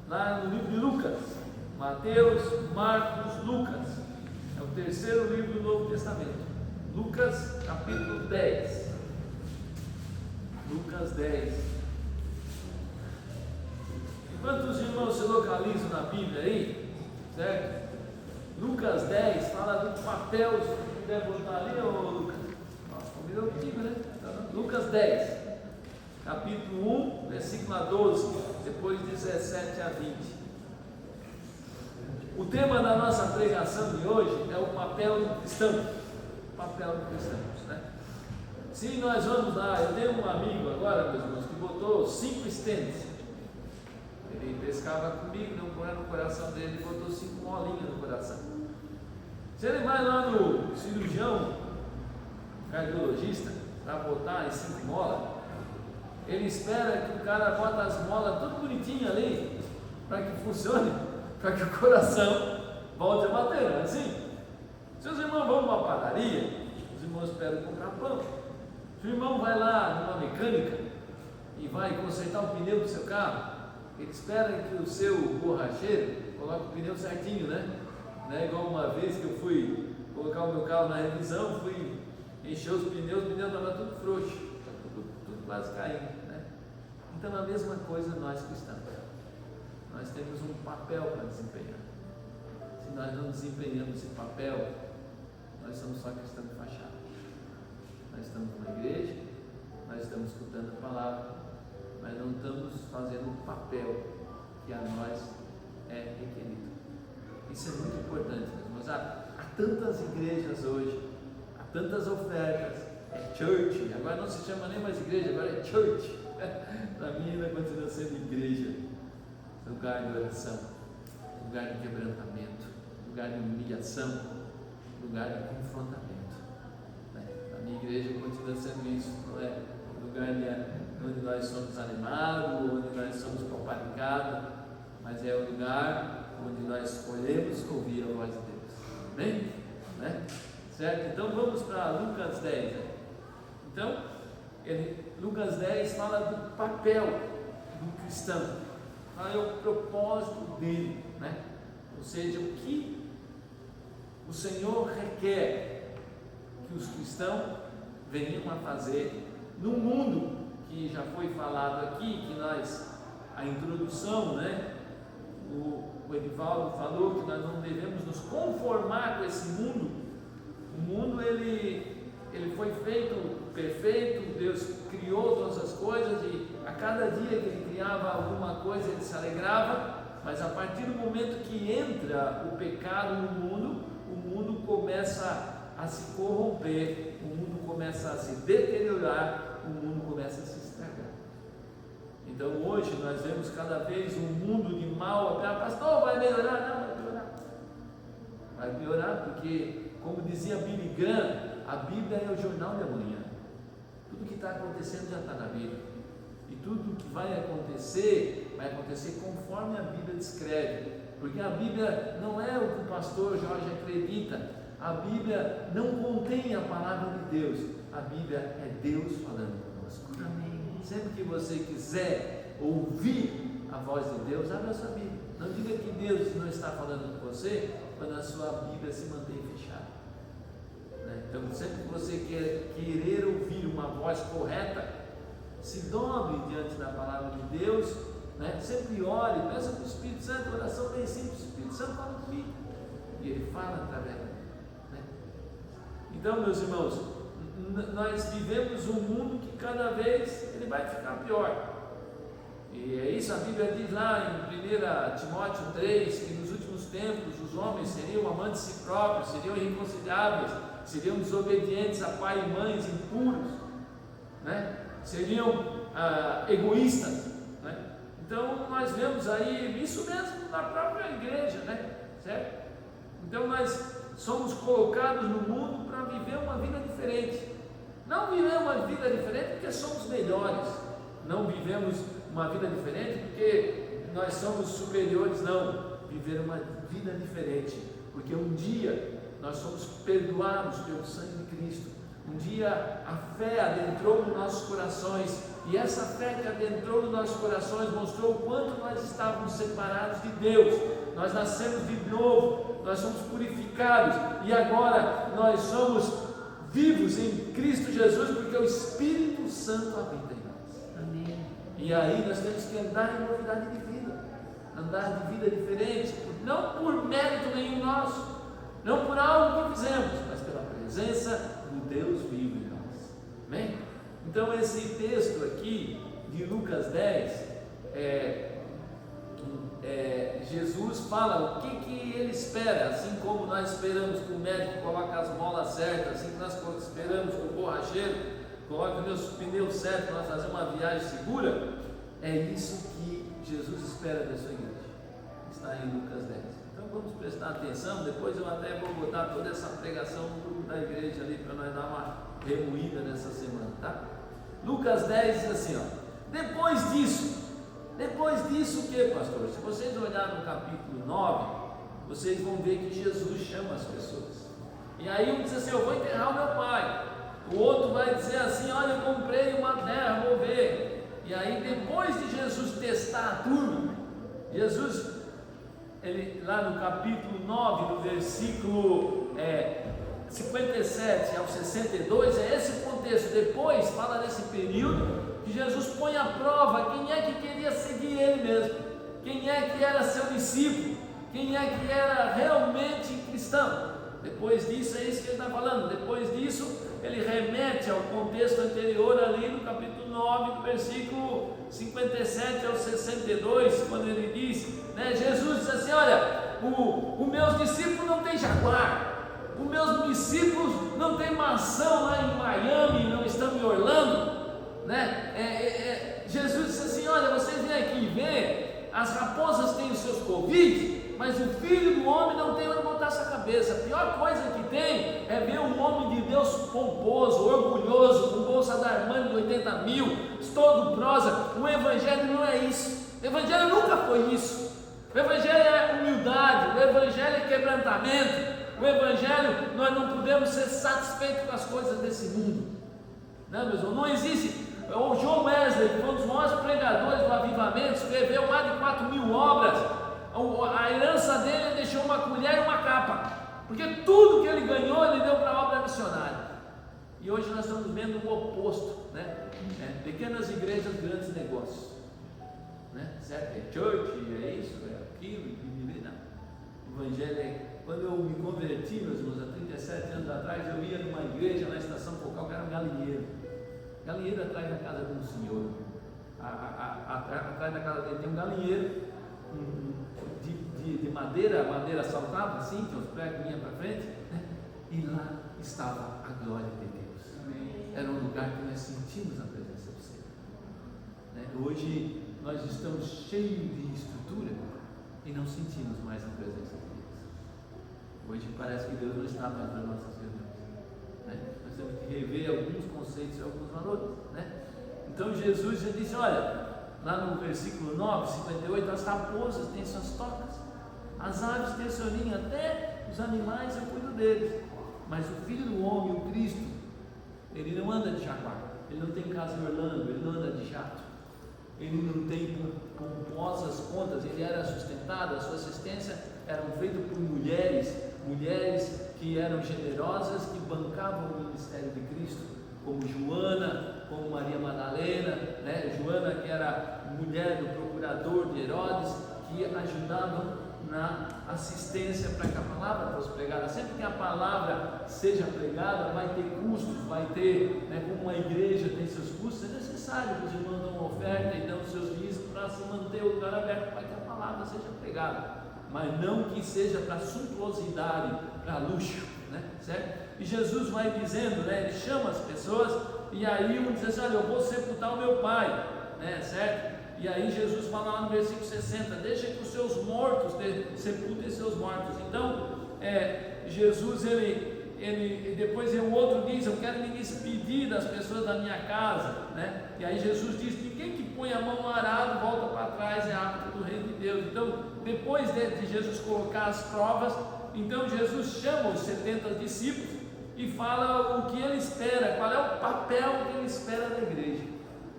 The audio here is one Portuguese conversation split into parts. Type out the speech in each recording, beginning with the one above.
lá no livro de Lucas. Mateus, Marcos, Lucas. É o terceiro livro do Novo Testamento. Lucas capítulo 10. Lucas 10. Enquanto os irmãos se localizam na Bíblia aí, certo? Lucas 10 fala do papel, se puder botar ali, ô Lucas. Combinou contigo, né? Lucas 10, capítulo 1, versículo 12, depois 17 a 20. O tema da nossa pregação de hoje é o papel do cristão. O papel do cristão, né? Se nós vamos lá, eu tenho um amigo agora, meus irmãos, que botou 5 estentes. Ele pescava comigo, deu um colar no coração dele e botou 5 molinhas no coração. Se ele vai lá no cirurgião, cardiologista, para botar as 5 molas, ele espera que o cara bota as molas tudo bonitinho ali, para que funcione, para que o coração volte a bater, não é assim? Se os irmãos vão para uma padaria, os irmãos esperam comprar pão. Se o irmão vai lá numa mecânica e vai consertar o pneu do seu carro, ele espera que o seu borracheiro coloque o pneu certinho, né? Não é igual uma vez que eu fui colocar o meu carro na revisão, fui encher os pneus estavam tudo frouxo, tudo quase caindo, né? Então a mesma coisa nós cristãos. Nós temos um papel para desempenhar. Se nós não desempenhamos esse papel, nós somos só cristãos de fachada. Nós estamos numa igreja, nós estamos escutando a palavra, mas não estamos fazendo o papel que a nós é requerido. Isso é muito importante, meus irmãos. Há tantas igrejas hoje, há tantas ofertas, é church, agora não se chama nem mais igreja, agora é church. Para mim ainda continua sendo igreja, lugar de oração, lugar de quebrantamento, lugar de humilhação, lugar de confrontamento. A minha igreja continua sendo isso, não é lugar onde nós somos animados, onde nós somos paparicados, mas é o lugar onde nós escolhemos ouvir a voz de Deus. Amém? Né? Certo? Então vamos para Lucas 10. Né? Então, Lucas 10 fala do papel do cristão, qual é o propósito dele, né? Ou seja, o que o Senhor requer que os cristãos venham a fazer no mundo que já foi falado aqui, que a introdução, né? O Edivaldo falou que nós não devemos nos conformar com esse mundo. O mundo ele foi feito perfeito, Deus criou todas as coisas e a cada dia que Ele criava alguma coisa Ele se alegrava, mas a partir do momento que entra o pecado no mundo, o mundo começa a se corromper, o mundo começa a se deteriorar, o mundo começa a se estragar. Então hoje nós vemos cada vez um mundo de mal. Pastor, vai melhorar? Não, vai piorar. Vai piorar porque, como dizia Billy Graham, a Bíblia é o jornal de amanhã. Tudo que está acontecendo já está na Bíblia. E tudo que vai acontecer conforme a Bíblia descreve. Porque a Bíblia não é o que o pastor Jorge acredita. A Bíblia não contém a palavra de Deus. A Bíblia é Deus falando conosco. Amém. Sempre que você quiser ouvir a voz de Deus, abra a sua Bíblia. Não diga que Deus não está falando com você quando a sua Bíblia se mantém fechada. Então, sempre que você querer ouvir uma voz correta, se dobre diante da palavra de Deus, né? Sempre ore, peça para o Espírito Santo, oração bem simples, o Espírito Santo fala comigo, e Ele fala através de mim, né? Então, meus irmãos, nós vivemos um mundo que cada vez ele vai ficar pior, e é isso a Bíblia diz lá em 1 Timóteo 3, que nos últimos tempos os homens seriam amantes de si próprios, seriam irreconciliáveis, seriam desobedientes a pai e mães, impuros, né? Seriam egoístas, né? Então nós vemos aí isso mesmo na própria igreja, né? Certo? Então nós somos colocados no mundo para viver uma vida diferente. Não viver uma vida diferente porque somos melhores, não vivemos uma vida diferente porque nós somos superiores, não. Viver uma vida diferente porque um dia nós somos perdoados pelo sangue de Cristo. Um dia a fé adentrou nos nossos corações E essa fé que adentrou nos nossos corações mostrou o quanto nós estávamos separados de Deus. Nós nascemos de novo, nós somos purificados e agora nós somos vivos em Cristo Jesus, porque o Espírito Santo habita em nós. Amém. E aí nós temos que andar em novidade de vida, andar de vida diferente, não por mérito nenhum nosso, não por algo que fizemos, mas pela presença do Deus vivo em nós. Amém? Então esse texto aqui de Lucas 10, Jesus fala o que ele espera, assim como nós esperamos que o médico coloque as molas certas, assim que nós esperamos que o borracheiro coloque os pneus certos para nós fazer uma viagem segura. É isso que Jesus espera da sua igreja. Está em Lucas 10. Então vamos prestar atenção. Depois eu até vou botar toda essa pregação no grupo da igreja ali para nós dar uma remoída nessa semana, tá? Lucas 10 diz assim, ó: depois disso o que, pastor? Se vocês olharem no capítulo 9, vocês vão ver que Jesus chama as pessoas. E aí um diz assim: eu vou enterrar o meu pai. O outro vai dizer assim: olha, eu comprei uma terra, vou ver. E aí depois de Jesus testar a turma, Jesus, lá no capítulo 9, no versículo 57 ao 62, é esse o contexto. Depois fala desse período que Jesus põe à prova quem é que queria seguir ele mesmo, quem é que era seu discípulo, quem é que era realmente cristão. Depois disso, é isso que ele está falando. Depois disso, ele remete ao contexto anterior ali no capítulo 9, versículo 57 ao 62, quando ele diz, Jesus diz assim: olha, os meus discípulos não têm jaguar, os meus discípulos não têm maçã lá em Miami, não estão em Orlando, Jesus disse assim: olha, vocês vêm aqui ver, as raposas têm os seus covis, mas o Filho do Homem não tem onde botar essa cabeça. A pior coisa que tem é ver um homem de Deus pomposo, orgulhoso, com bolsa da Armani de 80 mil, todo prosa. O Evangelho não é isso. O Evangelho nunca foi isso. O Evangelho é humildade, o Evangelho é quebrantamento. O Evangelho, nós não podemos ser satisfeitos com as coisas desse mundo, meus irmãos? Não existe. O John Wesley, que foi um dos maiores pregadores do avivamento, escreveu mais de 4.000 obras. A herança dele deixou uma colher e uma capa, porque tudo que ele ganhou, ele deu para a obra missionária. E hoje nós estamos vendo o oposto, pequenas igrejas, grandes negócios, certo? É church, é isso, é aquilo, não. O Evangelho é... Quando eu me converti, meus irmãos, há 37 anos atrás, eu ia numa igreja na estação focal que era um galinheiro atrás da casa de um senhor. Atrás da casa dele tem um galinheiro de madeira saltava assim, que os pregos vinham para frente, e lá estava a glória de Deus. Era um lugar que nós sentimos a presença do Senhor. Hoje nós estamos cheios de estrutura e não sentimos mais a presença de Deus. Hoje parece que Deus não está mais nas nossas reuniões. Nós temos que rever alguns conceitos e alguns valores. Então Jesus já disse: olha, lá no versículo 9, 58, as raposas têm suas tocas, as aves têm seu ninho, até os animais eu cuido deles. Mas o Filho do Homem, o Cristo, ele não anda de jaguar, ele não tem casa em Orlando, ele não anda de jato, ele não tem pomposas contas, ele era sustentado, a sua assistência eram feitas por mulheres que eram generosas, que bancavam o ministério de Cristo, como Joana, como Maria Madalena, Joana, que era mulher do procurador de Herodes, que ajudavam na assistência para que a palavra fosse pregada. Sempre que a palavra seja pregada, vai ter custos, vai ter, como uma igreja tem seus custos, é necessário que os irmãos dão uma oferta e dão seus dízimos para se manter o lugar aberto, para que a palavra seja pregada, mas não que seja para suntuosidade, para luxo, certo? E Jesus vai dizendo, ele chama as pessoas, e aí um diz assim: olha, eu vou sepultar o meu pai, certo? E aí Jesus fala lá no versículo 60, deixa que os seus mortos sepultem seus mortos. Então, Jesus, ele depois o outro diz: eu quero me despedir das pessoas da minha casa, E aí Jesus diz: ninguém que põe a mão no arado volta para trás, é apto do reino de Deus. Então, depois de Jesus colocar as provas, então Jesus chama os 70 discípulos e fala o que ele espera, qual é o papel que ele espera da igreja.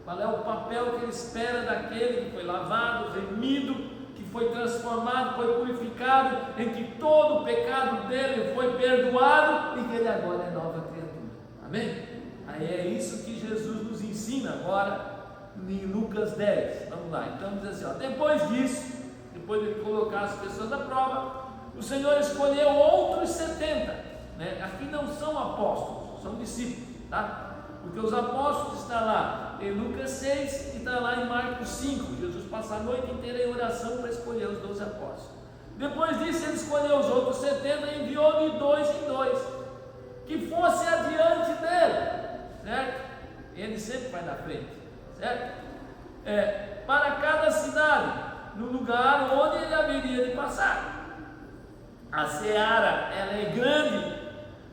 Qual é o papel que ele espera daquele que foi lavado, remido, que foi transformado, foi purificado, em que todo o pecado dele foi perdoado e que ele agora é nova criatura. Amém? Aí é isso que Jesus nos ensina agora em Lucas 10. Vamos lá, então diz assim, ó, depois disso, depois de colocar as pessoas à prova, o Senhor escolheu outros 70, né? Aqui não são apóstolos, são discípulos, tá? Porque os apóstolos estão lá em Lucas 6 e está lá em Marcos 5. Jesus passa a noite inteira em oração para escolher os 12 apóstolos. Depois disso, ele escolheu os outros 70 e enviou de 2 em 2, que fosse adiante dele, certo? Ele sempre vai na frente, certo? Para cada cidade, no lugar onde ele haveria de passar. A seara, ela é grande,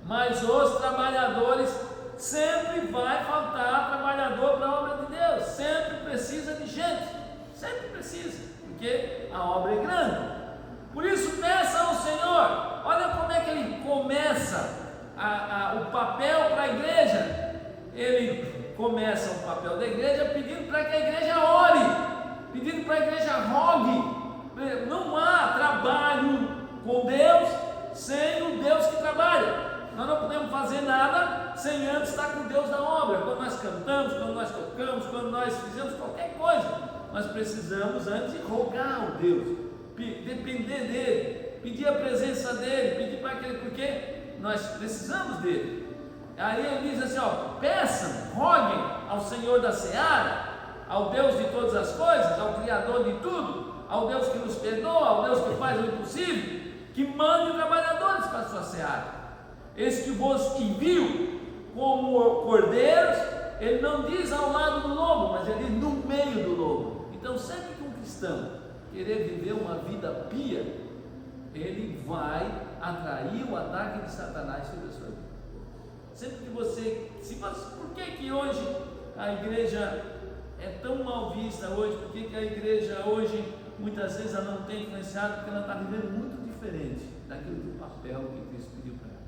mas os trabalhadores, sempre vai faltar trabalhador para a obra de Deus, sempre precisa de gente, sempre precisa, porque a obra é grande. Por isso peça ao Senhor. Olha como é que ele começa o papel para a igreja. Ele começa o papel da igreja pedindo para que a igreja ore, pedindo para a igreja rogue. Não há trabalho com Deus sem o Deus que trabalha. Nós não podemos fazer nada sem antes estar com Deus na obra. Quando nós cantamos, quando nós tocamos, quando nós fizemos qualquer coisa, nós precisamos antes rogar ao Deus, depender dele, pedir a presença dele, pedir para aquele, porque nós precisamos dele. Aí ele diz assim, ó, peçam, roguem ao Senhor da seara, ao Deus de todas as coisas, ao Criador de tudo, ao Deus que nos perdoa, ao Deus que faz o impossível, que mande trabalhadores para a sua seara. Esse que vos envio como cordeiros, ele não diz ao lado do lobo, mas ele diz no meio do lobo. Então, sempre que um cristão querer viver uma vida pia, ele vai atrair o ataque de Satanás sobre a sua vida. Sempre que você, por que hoje a igreja é tão mal vista hoje? Por que a igreja hoje muitas vezes ela não tem influenciado? Porque ela está vivendo muito diferente daquilo do papel que Cristo pediu para ela.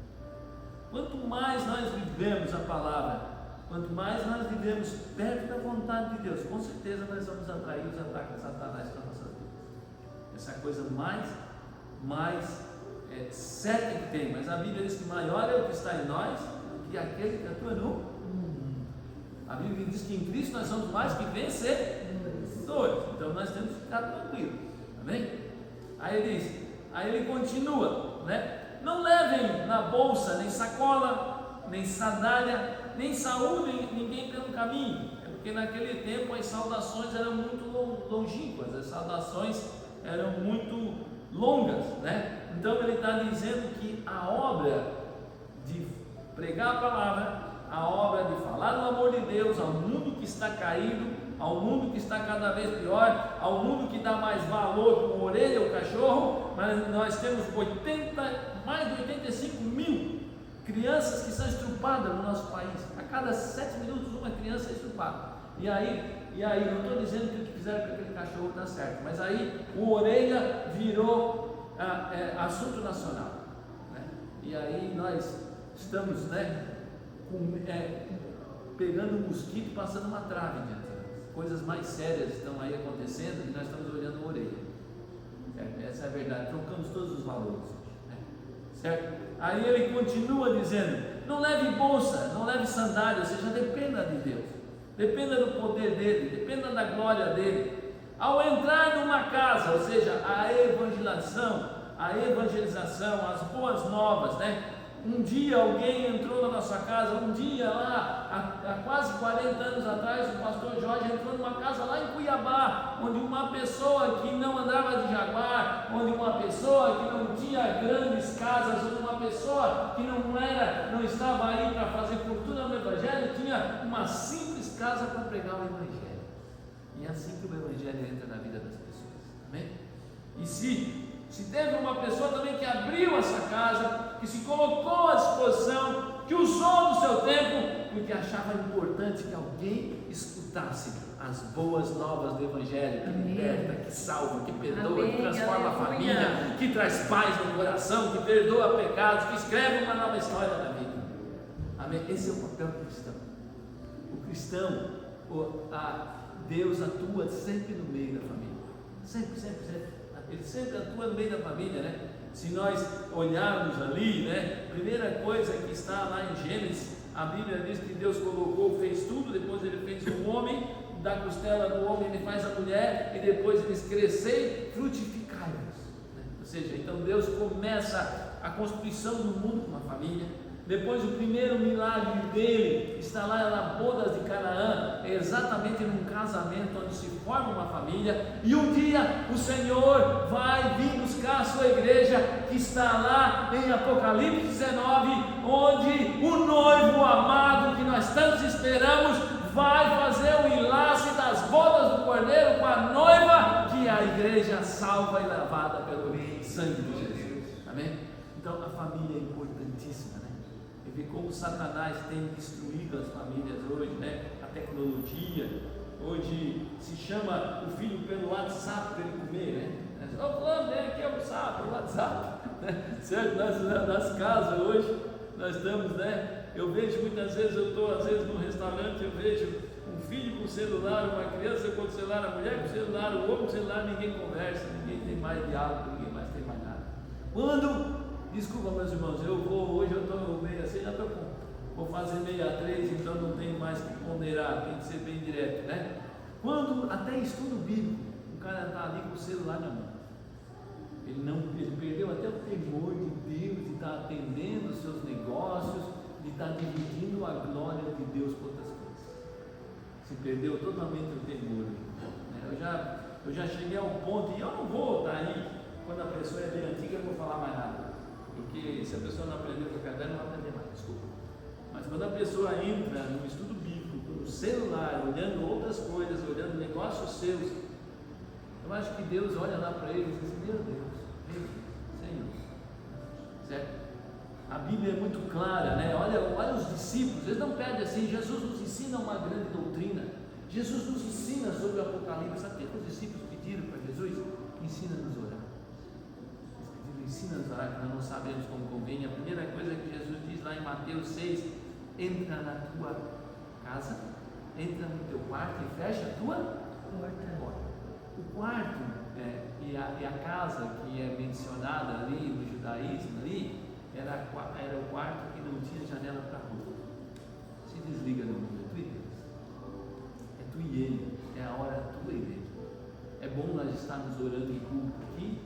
Quanto mais nós vivemos a palavra, quanto mais nós vivemos perto da vontade de Deus, com certeza nós vamos atrair os ataques de Satanás para a nossa vida. Essa é a coisa mais certa que tem. Mas a Bíblia diz que maior é o que está em nós do que aquele que atua no mundo. A Bíblia diz que em Cristo nós somos mais que vencedores. Então nós temos que ficar tranquilos. Amém? Aí ele continua, né? Não levem na bolsa nem sacola, nem sandália, nem saúdem ninguém pelo caminho. É porque naquele tempo as saudações eram muito longínquas, as saudações eram muito longas, né? Então ele está dizendo que a obra de pregar a palavra, a obra de falar do amor de Deus ao mundo que está caído, ao mundo que está cada vez pior, ao mundo que dá mais valor que uma orelha ou cachorro, mas nós temos mais de 85 mil crianças que são estrupadas no nosso país. A cada 7 minutos uma criança é estrupada. E aí não estou dizendo que o que fizeram com aquele cachorro dá certo, mas aí o orelha virou assunto nacional, né? E aí nós estamos, né, pegando um mosquito e passando uma trave diante de nós. Coisas mais sérias estão aí acontecendo e nós estamos olhando a orelha. Essa é a verdade, trocamos todos os valores, né? Certo? Aí ele continua dizendo, não leve bolsa, não leve sandália, ou seja, dependa de Deus, dependa do poder dele, dependa da glória dele. Ao entrar numa casa, ou seja, a evangelização, as boas novas, né? Um dia alguém entrou na nossa casa, um dia lá, há quase 40 anos atrás, o pastor Jorge entrou numa casa lá em Cuiabá, onde uma pessoa que não andava de Jaguar, onde uma pessoa que não tinha grandes casas, onde uma pessoa que não estava aí para fazer fortuna no Evangelho, tinha uma simples casa para pregar o Evangelho. E é assim que o Evangelho entra na vida das pessoas. Amém? E se teve uma pessoa também que abriu essa casa, que se colocou à disposição, que usou do seu tempo, porque achava importante que alguém escutasse as boas novas do Evangelho, que liberta, que salva, que perdoa, que transforma a família, que traz paz no coração, que perdoa pecados, que escreve uma nova história na vida. Amém? Esse é o papel do cristão. O cristão, Deus atua sempre no meio da família. Sempre, sempre, sempre. Ele sempre atua no meio da família, né? Se nós olharmos ali, né? Primeira coisa que está lá em Gênesis, a Bíblia diz que Deus colocou, fez tudo, depois ele fez o homem, da costela do homem ele faz a mulher, e depois eles crescem, frutificai-vos, né? Ou seja, então Deus começa a constituição do mundo com uma família. Depois o primeiro milagre dele está lá nas bodas de Canaã, é exatamente num casamento onde se forma uma família, e um dia o Senhor vai vir buscar a sua igreja, que está lá em Apocalipse 19, onde o noivo amado que nós tantos esperamos vai fazer o enlace das bodas do Cordeiro com a noiva, que é a igreja salva e lavada pelo sangue de Jesus. Amém? Então a família é importantíssima, né? E ver como Satanás tem destruído as famílias hoje, né? A tecnologia, hoje se chama o filho pelo WhatsApp para ele comer, né? Estou falando, vem aqui almoçar pelo WhatsApp, né? Certo? Nas casas hoje, nós estamos, né? Eu vejo muitas vezes, eu estou às vezes num restaurante, eu vejo um filho com o celular, uma criança com o celular, a mulher com o celular, o homem com o celular, ninguém conversa, ninguém tem mais diálogo, ninguém mais tem mais nada. Desculpa meus irmãos, hoje eu estou meio assim, já estou vou fazer 63, então não tenho mais que ponderar, tem que ser bem direto, né? Quando até estudo bíblico, o cara está ali com o celular na mão, ele perdeu até o temor de Deus, de estar atendendo os seus negócios, de estar dividindo a glória de Deus com outras coisas. Se perdeu totalmente o temor, né? Eu já cheguei ao ponto, e eu não vou estar aí, quando a pessoa é bem antiga, eu não vou falar mais nada, porque se a pessoa não aprendeu com a caderno, não vai aprender mais, desculpa. Mas quando a pessoa entra no estudo bíblico, no celular, olhando outras coisas, olhando negócios seus, eu acho que Deus olha lá para ele e diz assim: meu Deus, Senhor, certo? A Bíblia é muito clara, né? Olha os discípulos, eles não pedem assim. Jesus nos ensina uma grande doutrina, Jesus nos ensina sobre o Apocalipse. Sabe o que os discípulos pediram para Jesus? Ensina-nos a orar. Ensina-nos a orar, que nós não sabemos como convém. A primeira coisa que Jesus diz lá em Mateus 6: entra na tua casa, entra no teu quarto e fecha a tua porta. O quarto e a casa que é mencionada ali no judaísmo ali, era o quarto que não tinha janela para a rua. Se desliga no mundo, é tu e Deus, é tu e Ele, é a hora tua e dele. É bom nós estarmos orando em culto aqui,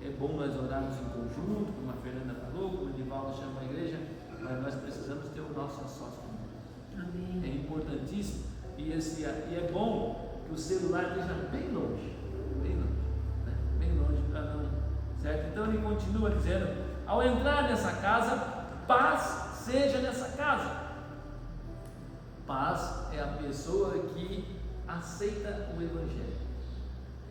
é bom nós orarmos em conjunto, como a Fernanda falou, como o Nivaldo chama a igreja, mas nós precisamos ter o nosso sócio comum. Amém. É importantíssimo, e é bom que o celular esteja bem longe, né? Bem longe para não, certo? Então ele continua dizendo: ao entrar nessa casa, paz seja nessa casa. Paz é a pessoa que aceita o Evangelho,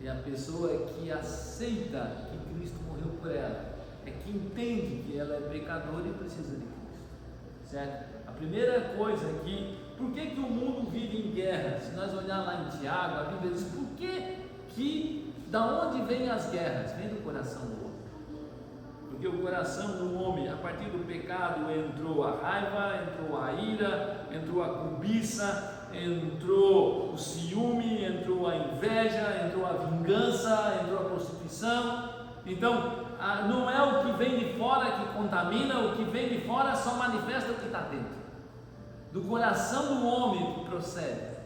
é a pessoa que aceita que Cristo morreu por ela, é que entende que ela é pecadora e precisa de Cristo, certo? A primeira coisa aqui, por que o mundo vive em guerra? Se nós olhar lá em Tiago, a Bíblia diz: por que da onde vêm as guerras? Vem do coração do homem. Porque o coração do homem, a partir do pecado, entrou a raiva, entrou a ira, entrou a cobiça, entrou o ciúme, entrou a inveja, entrou a vingança, entrou a prostituição. Então, não é o que vem de fora que contamina, o que vem de fora só manifesta o que está dentro. Do coração do homem que procede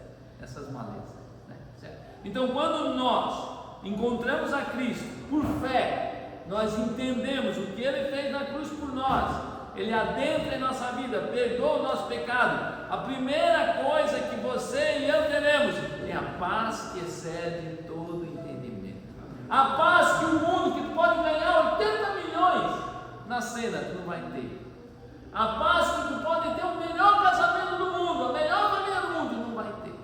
essas malezas, né? Certo? Então, quando nós encontramos a Cristo por fé, nós entendemos o que Ele fez na cruz por nós, Ele adentra em nossa vida, perdoa o nosso pecado. A primeira coisa que você e eu teremos é a paz que excede todo entendimento. A paz que o mundo, que pode ganhar 80 milhões na cena, tu não vai ter. A paz que tu pode ter o melhor casamento do mundo, a melhor família do mundo, não vai ter.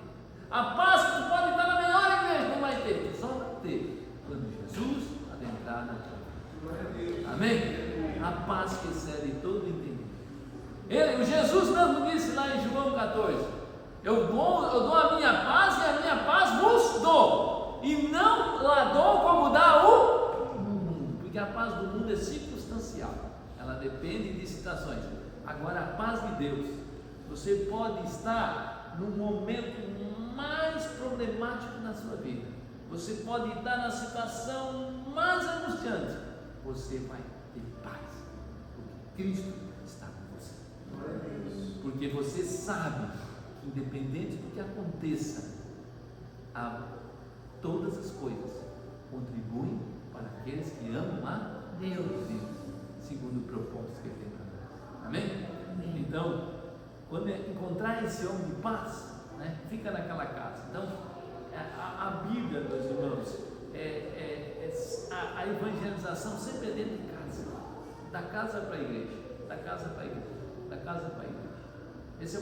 A paz que tu pode estar na melhor igreja, não vai ter. Tu só vai ter quando Jesus adentrar na tua vida. Amém? A paz que excede todo entendimento. O Jesus mesmo disse lá em João 14: eu dou a minha paz, e a minha paz vos dou, e não lá dou como dá o mundo, porque a paz do mundo é circunstancial, ela depende de situações. Agora a paz de Deus, você pode estar num momento mais problemático na sua vida, você pode estar na situação mais angustiante, você vai ter paz, porque Cristo está com você. Porque você sabe que, independente do que aconteça, todas as coisas contribuem para aqueles que amam a Deus, segundo o propósito que Ele tem para nós. Amém? Amém. Então, quando encontrar esse homem de paz, né, fica naquela casa. Então, a Bíblia, meus irmãos, a evangelização sempre é dentro de casa, da casa para a igreja, da casa para a igreja, da casa para a igreja. Esse é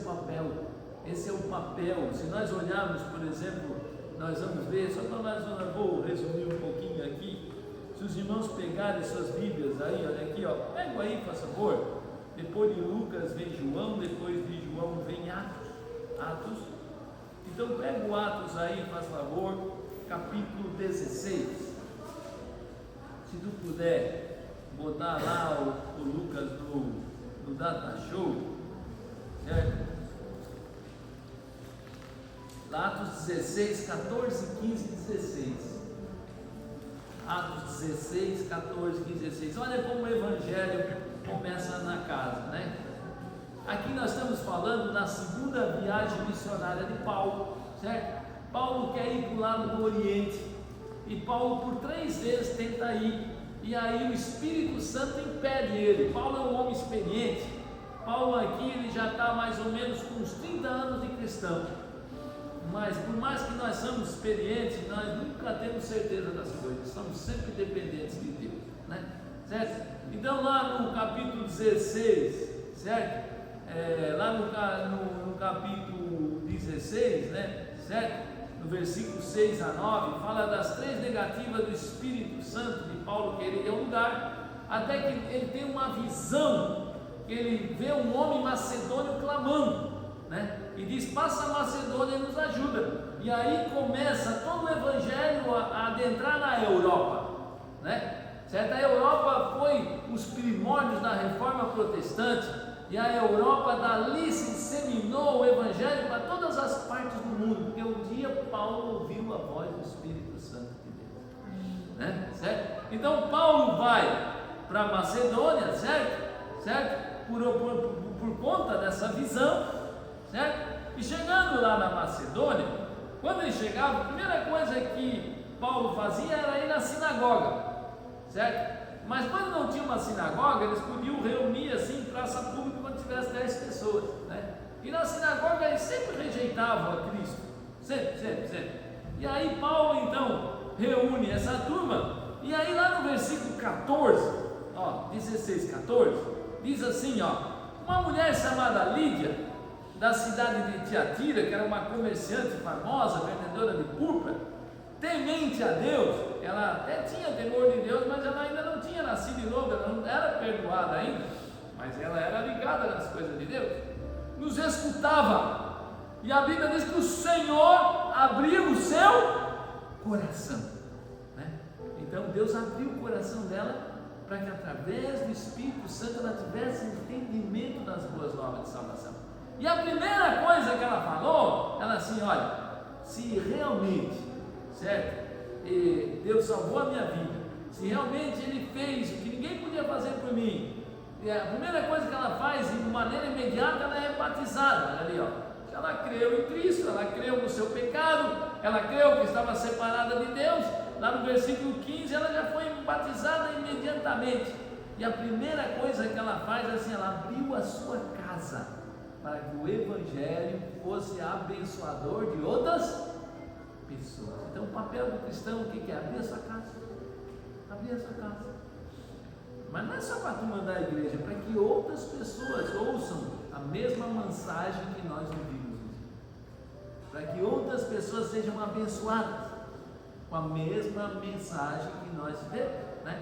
o papel. Se nós olharmos, por exemplo, nós vamos ver, só para nós, vou resumir um pouquinho aqui. Se os irmãos pegarem suas Bíblias aí, olha aqui, ó, pega aí, por favor. Depois de Lucas vem João, depois de João vem Atos. Então pega o Atos aí, faz favor, capítulo 16. Se tu puder botar lá o Lucas no Data Show, certo? Lá, Atos 16, 14, 15 e 16. Atos 16, 14, 15 e 16. Olha como o Evangelho começa na casa, né? Aqui nós estamos falando da segunda viagem missionária de Paulo, certo? Paulo quer ir para o lado do Oriente, e Paulo por 3 vezes tenta ir, e aí o Espírito Santo impede ele. Paulo é um homem experiente. Paulo aqui, ele já está mais ou menos com uns 30 anos de cristão, mas por mais que nós somos experientes, nós nunca temos certeza das coisas, somos sempre dependentes de Deus, né? Certo? Então lá no capítulo 16, certo? Lá no capítulo 16, né? Certo? No versículo 6 a 9, fala das 3 negativas do Espírito Santo de Paulo querer ir ao lugar, até que ele tem uma visão, que ele vê um homem macedônio clamando, né? E diz: passa a Macedônia e nos ajuda. E aí começa todo o Evangelho a adentrar na Europa, né? Certo? A Europa foi os primórdios da Reforma Protestante, e a Europa dali se disseminou o Evangelho para todas as partes do mundo, porque um dia Paulo ouviu a voz do Espírito Santo de Deus, né? Certo? Então Paulo vai para a Macedônia, certo? Por conta dessa visão, certo? E chegando lá na Macedônia, quando ele chegava, a primeira coisa que Paulo fazia era ir na sinagoga, certo? Mas quando não tinha uma sinagoga, eles podiam reunir assim em praça pública quando tivesse 10 pessoas, né? E na sinagoga eles sempre rejeitavam a Cristo, sempre. E aí Paulo então reúne essa turma, e aí lá no versículo 14, 16, 14, diz assim, uma mulher chamada Lídia, da cidade de Tiatira, que era uma comerciante famosa, vendedora de púrpura, temente a Deus, ela até tinha temor de Deus, mas ela ainda não tinha nascido de novo, ela não era perdoada ainda, mas ela era ligada nas coisas de Deus, nos escutava, e a Bíblia diz que o Senhor abriu o seu coração, né? Então Deus abriu o coração dela, para que através do Espírito Santo ela tivesse entendimento das boas novas de salvação. E a primeira coisa que ela falou, ela assim: olha, se realmente, certo, Deus salvou a minha vida, se realmente Ele fez o que ninguém podia fazer por mim, a primeira coisa que ela faz, de maneira imediata, ela é batizada. Olha ali, ela creu em Cristo, ela creu no seu pecado, ela creu que estava separada de Deus. Lá no versículo 15, ela já foi batizada imediatamente. E a primeira coisa que ela faz é assim: ela abriu a sua casa, para que o Evangelho fosse abençoador de outras pessoas. Então o papel do cristão, o que é? Abrir a sua casa. Abrir a sua casa. Mas não é só para tu mandar a igreja, para que outras pessoas ouçam a mesma mensagem que nós ouvimos, para que outras pessoas sejam abençoadas com a mesma mensagem que nós vemos, né?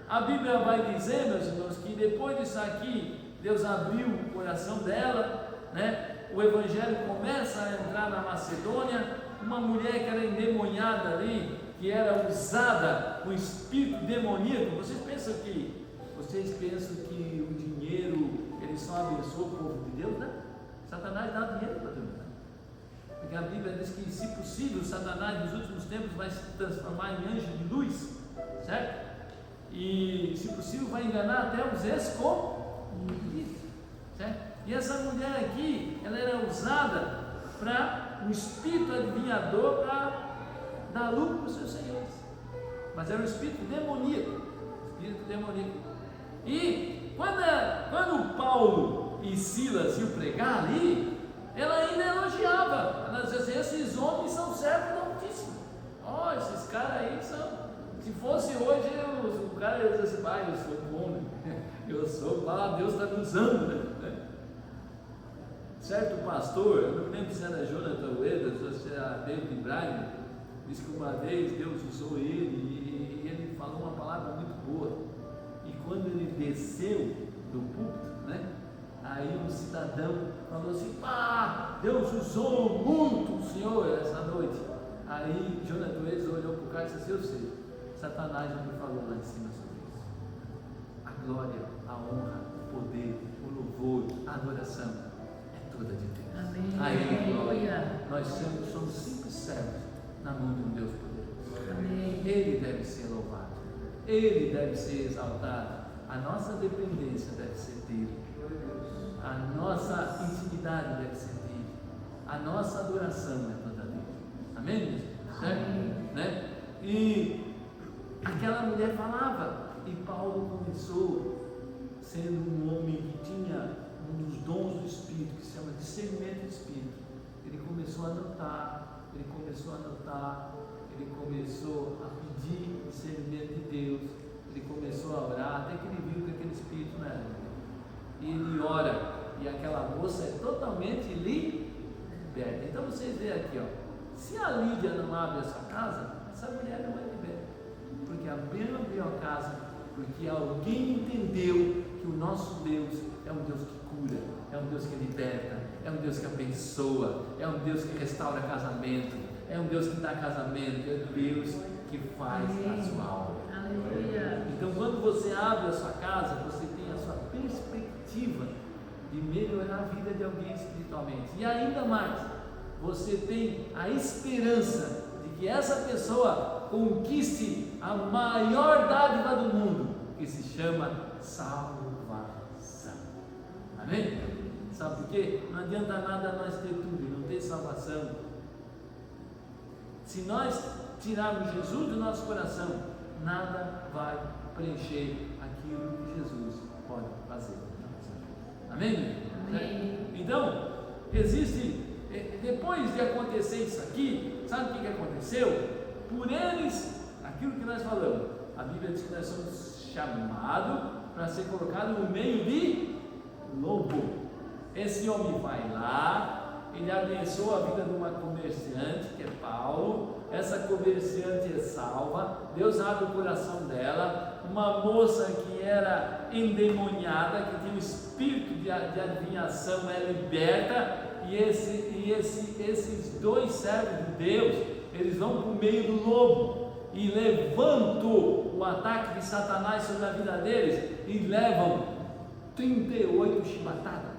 A Bíblia vai dizer, meus irmãos, que depois disso aqui, Deus abriu o coração dela, né? O Evangelho começa a entrar na Macedônia. Uma mulher que era endemoniada ali, que era usada com espírito demoníaco. Vocês pensam que o dinheiro ele só abençoa o povo de Deus, né? Satanás dá dinheiro para todo mundo. Porque a Bíblia diz que, se possível, Satanás nos últimos tempos vai se transformar em anjo de luz, certo? E, se possível, vai enganar até os escolhidos, certo? E essa mulher aqui, ela era usada para um espírito adivinhador para dar lucro para os seus senhores, mas era um espírito demoníaco, E quando Paulo e Silas iam pregar ali, ela ainda elogiava, ela dizia assim: esses homens são servos do Altíssimo. Esses caras aí são, se fosse hoje, o cara ia dizer assim: pai, eu sou bom, eu sou, Deus está me usando, né? Certo pastor, eu não lembro se era Jonathan Edwards ou se era David Bryan, disse que uma vez Deus usou ele e ele falou uma palavra muito boa, e quando ele desceu do púlpito, né, aí um cidadão falou assim: Deus usou muito o senhor essa noite. Aí Jonathan Edwards olhou para o cara e disse assim: eu sei, Satanás já me falou lá em cima sobre isso. A glória, a honra, o poder, o louvor, a adoração de Deus. Amém. A Ele glória. Nós somos simples servos na mão de um Deus poderoso. Amém. Ele deve ser louvado, Ele deve ser exaltado. A nossa dependência deve ser dele, a nossa intimidade deve ser dele, a nossa adoração é toda dele. Amém? Certo? Né? E aquela mulher falava, e Paulo começou, sendo um homem que tinha um dos dons do Espírito, que se chama discernimento do Espírito. Ele começou a anotar, ele começou a pedir discernimento de Deus, ele começou a orar, até que ele viu que aquele Espírito não era dele. E ele ora, e aquela moça é totalmente liberta. Então vocês veem aqui, se a Lídia não abre a sua casa, essa mulher não é liberta, porque abriu a casa, porque alguém entendeu que o nosso Deus é um Deus que cura, é um Deus que liberta, é um Deus que abençoa, é um Deus que restaura casamento, é um Deus que dá casamento, é Deus que faz a sua obra. Aleluia. Então, quando você abre a sua casa, você tem a sua perspectiva de melhorar a vida de alguém espiritualmente, e ainda mais, você tem a esperança de que essa pessoa conquiste a maior dádiva do mundo, que se chama salvação. Amém? Sabe por quê? Não adianta nada nós ter tudo e não ter salvação. Se nós tirarmos Jesus do nosso coração, nada vai preencher aquilo que Jesus pode fazer. Amém? Amém. Então, existe, depois de acontecer isso aqui, sabe o que aconteceu? Por eles, aquilo que nós falamos, a Bíblia diz que nós somos chamados para ser colocados no meio de lobo. Esse homem vai lá, ele abençoa a vida de uma comerciante, que é Paulo. Essa comerciante é salva, Deus abre o coração dela. Uma moça que era endemoniada, que tinha um espírito de adivinhação, é liberta. E esses dois servos de Deus, eles vão para o meio do lobo e levantam o ataque de Satanás sobre a vida deles e levam 38 chibatadas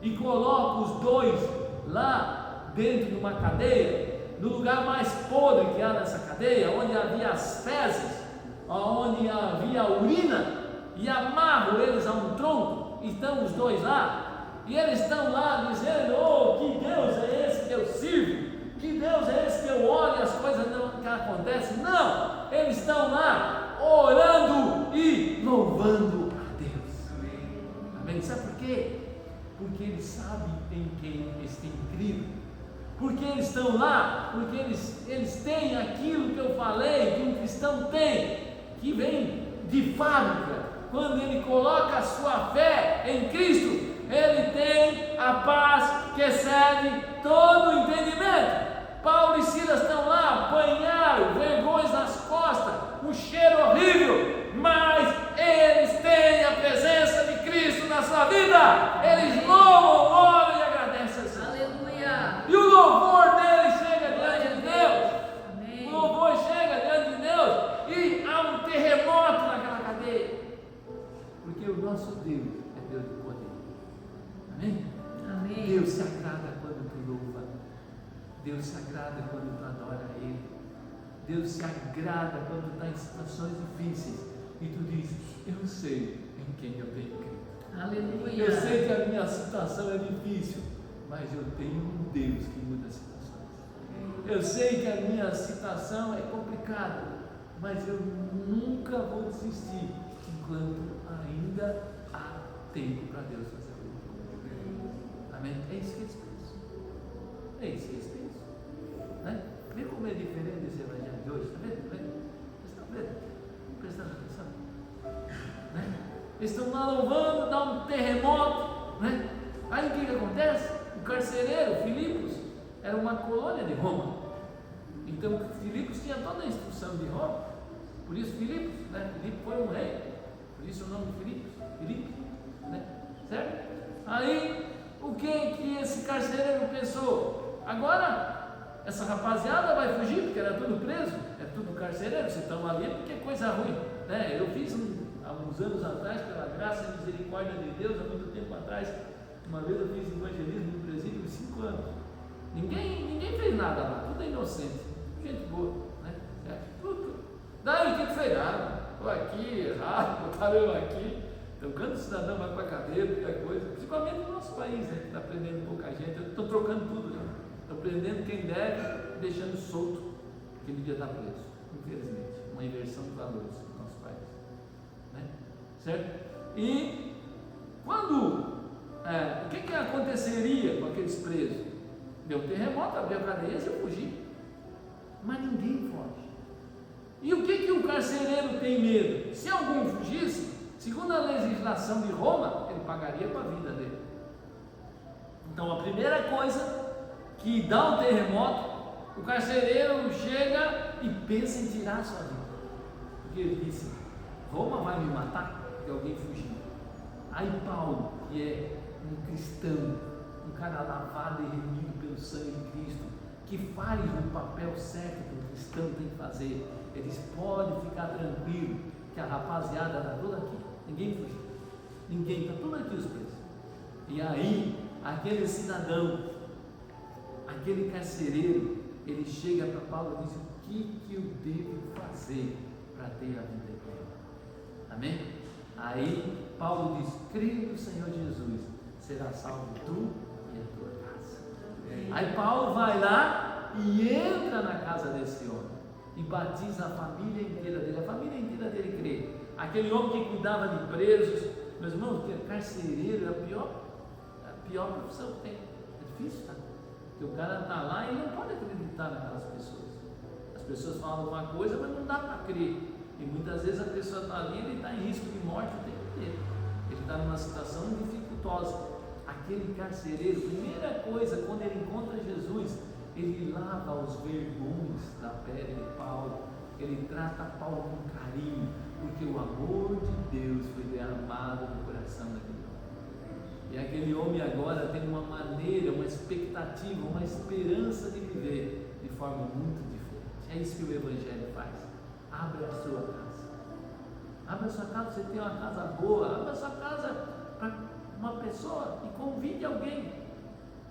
e colocam os dois lá dentro de uma cadeia, no lugar mais podre que há nessa cadeia, onde havia as fezes, onde havia a urina, e amarram eles a um tronco. E estão os dois lá, e eles estão lá dizendo: oh, que Deus é esse que eu sirvo? Que Deus é esse que eu oro e as coisas não acontecem? Não, eles estão lá orando e louvando a Deus. Amém? Sabe por quê? Porque eles sabem em quem eles têm crido. Porque eles estão lá, porque eles têm aquilo que eu falei que um cristão tem, que vem de fábrica. Quando ele coloca a sua fé em Cristo, ele tem a paz que excede todo o entendimento. Paulo e Silas estão lá, apanharam, vergonhas nas costas, um cheiro horrível, mas eles têm a presença de Cristo na sua vida. Eles louvam, oram e agradecem a Deus. Aleluia. E o louvor deles chega diante de Deus. Amém. O louvor chega diante de Deus e há um terremoto naquela cadeia, porque o nosso Deus é Deus de poder. Amém? Amém. Deus se agrada quando tu louva, Deus se agrada quando tu adora a Ele. Deus se agrada quando tu está em situações difíceis e tu diz: eu sei em quem eu tenho crido. Aleluia. Eu sei que a minha situação é difícil, mas eu tenho um Deus que muda as situações. Eu sei que a minha situação é complicada, mas eu nunca vou desistir enquanto ainda há tempo para Deus fazer algo. Amém? É isso que eles pensam. É isso que eles pensam. Né? Vê como é diferente esse evangelho de hoje. Está vendo? Vocês estão vendo? Prestando atenção. Né? Eles estão lá louvando, dá um terremoto. Né? Aí o que acontece? O carcereiro, Filipos, era uma colônia de Roma. Então Filipos tinha toda a instrução de Roma. Por isso Filipos, né? Filipe foi um rei. Por isso o nome de Filipos, Filipe, né? Certo? Aí o que esse carcereiro pensou? Agora essa rapaziada vai fugir, porque era tudo preso, é tudo carcereiro, vocês estão ali porque é coisa ruim, né? Eu fiz há uns anos atrás, pela graça e misericórdia de Deus, há muito tempo atrás, uma vez eu fiz evangelismo no presídio de 5 anos. Ninguém fez nada lá, tudo é inocente, gente boa, né? Tudo. Daí o que fez? Estou aqui, errado, botaram eu aqui. Então, quando o cidadão vai para a cadeia, qualquer coisa, principalmente no nosso país, né, que está prendendo pouca gente, eu estou trocando tudo, né? Estou prendendo quem deve, deixando solto quem devia estar preso, infelizmente, uma inversão de valores no nosso país, né? Certo? E quando, o que aconteceria com aqueles presos? Deu um terremoto, abriu a cadeia e eu fugi, mas ninguém foge. E o que o carcereiro tem medo? Se algum fugisse, segundo a legislação de Roma, ele pagaria com a vida dele. Então a primeira coisa que dá um terremoto, o carcereiro chega e pensa em tirar a sua vida, porque ele disse: Roma vai me matar porque alguém fugiu. Aí Paulo, que é um cristão, um cara lavado e remido pelo sangue de Cristo, que faz o papel certo que um cristão tem que fazer, ele diz: pode ficar tranquilo que a rapaziada está toda aqui, ninguém fugiu, ninguém, está tudo aqui os presos. E aí aquele cidadão, aquele carcereiro, ele chega para Paulo e diz: o que eu devo fazer para ter a vida eterna? Amém? Aí Paulo diz: crê no Senhor Jesus, será salvo tu e a tua casa. Aí Paulo vai lá e entra na casa desse homem e batiza a família inteira dele. A família inteira dele crê. Aquele homem que cuidava de presos, meus irmãos, que é carcereiro, é a pior profissão que tem. É difícil, tá? Porque o cara está lá e não pode acreditar naquelas pessoas. As pessoas falam uma coisa, mas não dá para crer. E muitas vezes a pessoa está ali, ele está em risco de morte o tempo inteiro. Ele está numa situação dificultosa. Aquele carcereiro, primeira coisa, quando ele encontra Jesus, ele lava os vergões da pele de Paulo, ele trata Paulo com carinho, porque o amor de Deus foi derramado no coração daquele homem. E aquele homem agora tem uma maneira, uma expectativa, uma esperança de viver de forma muito diferente. É isso que o Evangelho faz. Abra a sua casa. Abra a sua casa, você tem uma casa boa, abra a sua casa para uma pessoa e convide alguém.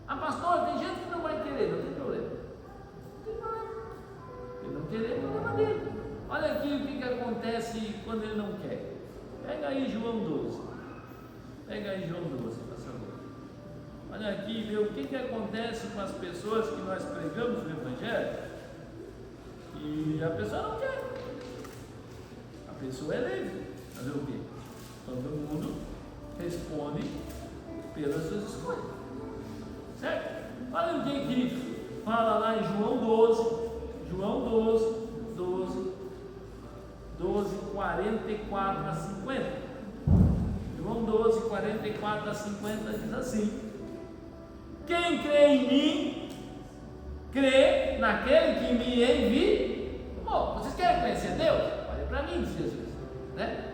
Ah, pastor, tem gente que não vai querer, não tem problema. Não tem problema. Ele não querer, é problema dele. Olha aqui o que acontece quando ele não quer. Pega aí João 12. Pega aí João 12, por favor. Olha aqui e vê o que acontece com as pessoas que nós pregamos no Evangelho e a pessoa não quer. A pessoa é livre. Fazer o quê? Todo mundo responde pelas suas escolhas. Certo? Olha o que fala lá em João 12, 44 a 50. João 12, 44 a 50 diz assim: quem crê em mim, crê naquele que me envia. Bom, vocês querem conhecer Deus? Olha para mim, diz Jesus, né?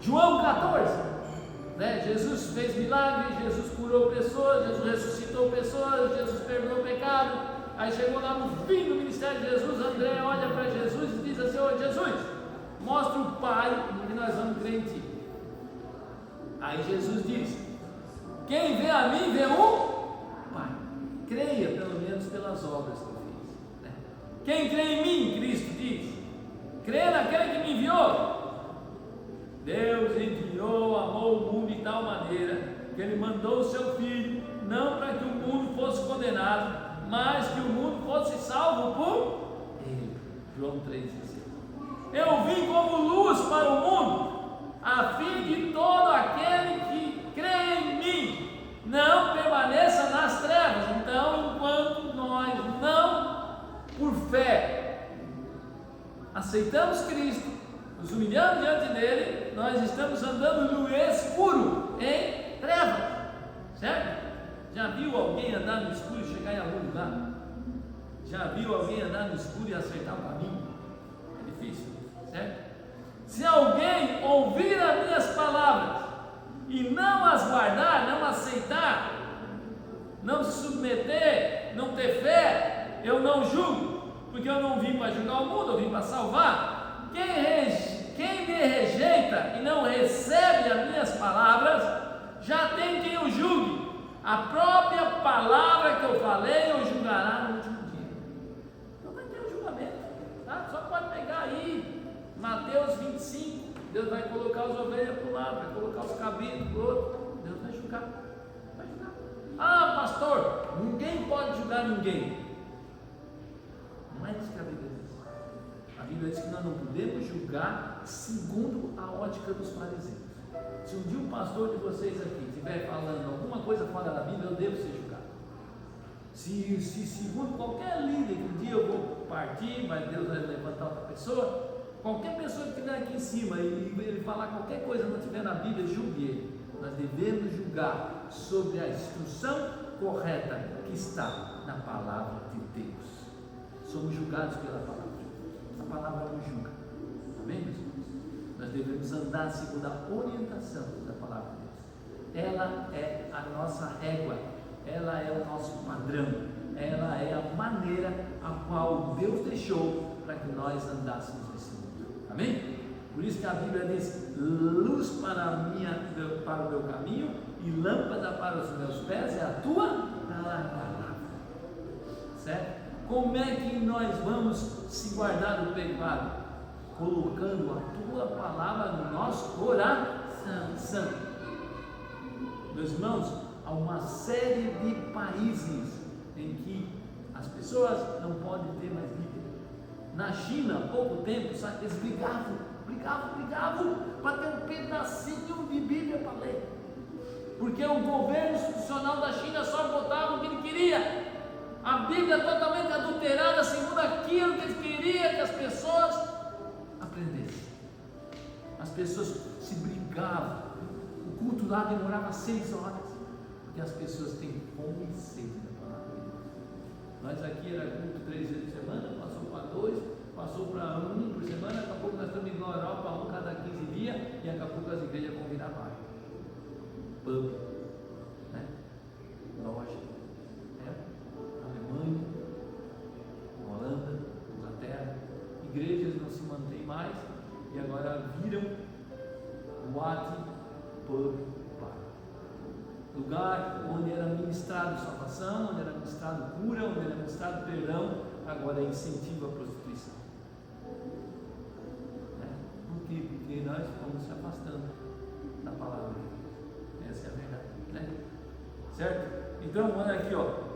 João 14, né? Jesus fez milagres, Jesus curou pessoas, Jesus ressuscitou pessoas, Jesus perdoou o pecado. Aí chegou lá no fim do ministério de Jesus, André olha para Jesus e diz assim: ô Jesus, mostra o Pai e nós vamos crer em ti. Aí Jesus diz: quem vê a mim vê o Pai. Creia pelo menos apenas pelas obras que eu fiz, né? Quem crê em mim, Cristo diz, crê naquele que me enviou. Deus enviou, amou o mundo de tal maneira que Ele mandou o Seu Filho, não para que o mundo fosse condenado, mas que o mundo fosse salvo por Ele. João 3,16. Eu vim como luz para o mundo, a fim de todo aquele que crê em mim não permaneça nas trevas. Então, enquanto nós não, por fé, aceitamos Cristo, nos humilhamos diante dele, nós estamos andando no escuro, em trevas, certo? Já viu alguém andar no escuro e chegar em algum lugar? Já viu alguém andar no escuro e acertar o caminho? É difícil, certo? Se alguém ouvir as minhas palavras e não as guardar, não aceitar, não se submeter, não ter fé, eu não julgo, porque eu não vim para julgar o mundo, eu vim para salvar. Quem me rejeita e não recebe as minhas palavras, já tem quem o julgue. A própria palavra que eu falei, o julgará no último dia. Então vai ter um julgamento, tá? Só pode pegar aí Mateus 25, Deus vai colocar as ovelhas para um lado, vai colocar os cabritos para o outro, Deus vai julgar, vai julgar. Ah, pastor, ninguém pode julgar ninguém. Não é isso que a Bíblia diz. A Bíblia diz que nós não podemos julgar segundo a ótica dos fariseus. Se um dia o pastor de vocês aqui estiver falando alguma coisa fora da Bíblia, eu devo ser julgado. Se segundo qualquer líder que um dia eu vou partir, mas Deus vai levantar outra pessoa, qualquer pessoa que estiver aqui em cima e ele falar qualquer coisa que não estiver na Bíblia, julgue ele. Nós devemos julgar sobre a instrução correta que está na palavra de Deus. Somos julgados pela palavra. A palavra nos julga. Amém, meus irmãos? Nós devemos andar segundo a orientação da palavra de Deus. Ela é a nossa régua, ela é o nosso padrão, ela é a maneira a qual Deus deixou para que nós andássemos nesse mundo. Amém? Por isso que a Bíblia diz: luz para o meu caminho e lâmpada para os meus pés é a tua palavra. Certo? Como é que nós vamos se guardar do pecado? Colocando a tua palavra no nosso coração. Meus irmãos, há uma série de países em que as pessoas não podem ter mais Bíblia. Na China, há pouco tempo, sabe, eles brigavam para ter um pedacinho de Bíblia para ler, porque o governo institucional da China só botava o que ele queria. A Bíblia é totalmente adulterada segundo aquilo que ele queria que as pessoas aprendessem. As pessoas se brigavam. O culto lá demorava 6 horas, porque as pessoas têm fome e sede da palavra de Deus. Nós aqui era culto 3 vezes por semana, passou para 2, passou para 1 por semana, daqui a pouco nós estamos indo na Europa, 1 cada 15 dias, e daqui a pouco as igrejas vão virar bairro, pub, né? Loja, Alemanha, Holanda, Inglaterra, igrejas não se mantêm mais e agora viram boate, pub, bar. Lugar onde era ministrado salvação, onde era ministrado cura, onde era ministrado perdão, agora é incentivo à prostituição. Por quê? Porque nós estamos se afastando da palavra de Deus. Essa é a verdade, né? Certo? Então, olha aqui, ó.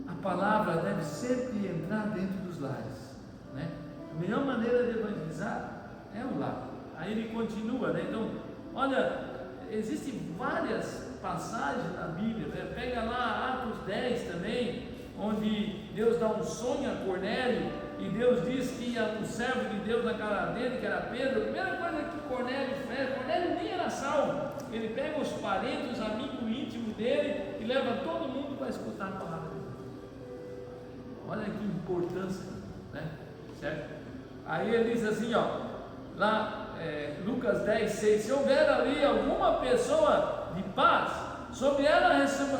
A palavra deve sempre entrar dentro dos lares, né? A melhor maneira de evangelizar é o lar. Aí ele continua, né? Então, olha, existem várias passagens na Bíblia, né? Pega lá Atos 10 também, onde Deus dá um sonho a Cornélio e Deus diz que um servo de Deus na cara dele, que era Pedro, a primeira coisa que Cornélio fez, Cornélio nem era salvo, ele pega os parentes, os amigos íntimos dele e leva todo mundo para escutar a palavra de Deus. Olha que importância, né? Certo? Aí ele diz assim, ó, lá Lucas 10, 6, se houver ali alguma pessoa de paz, sobre ela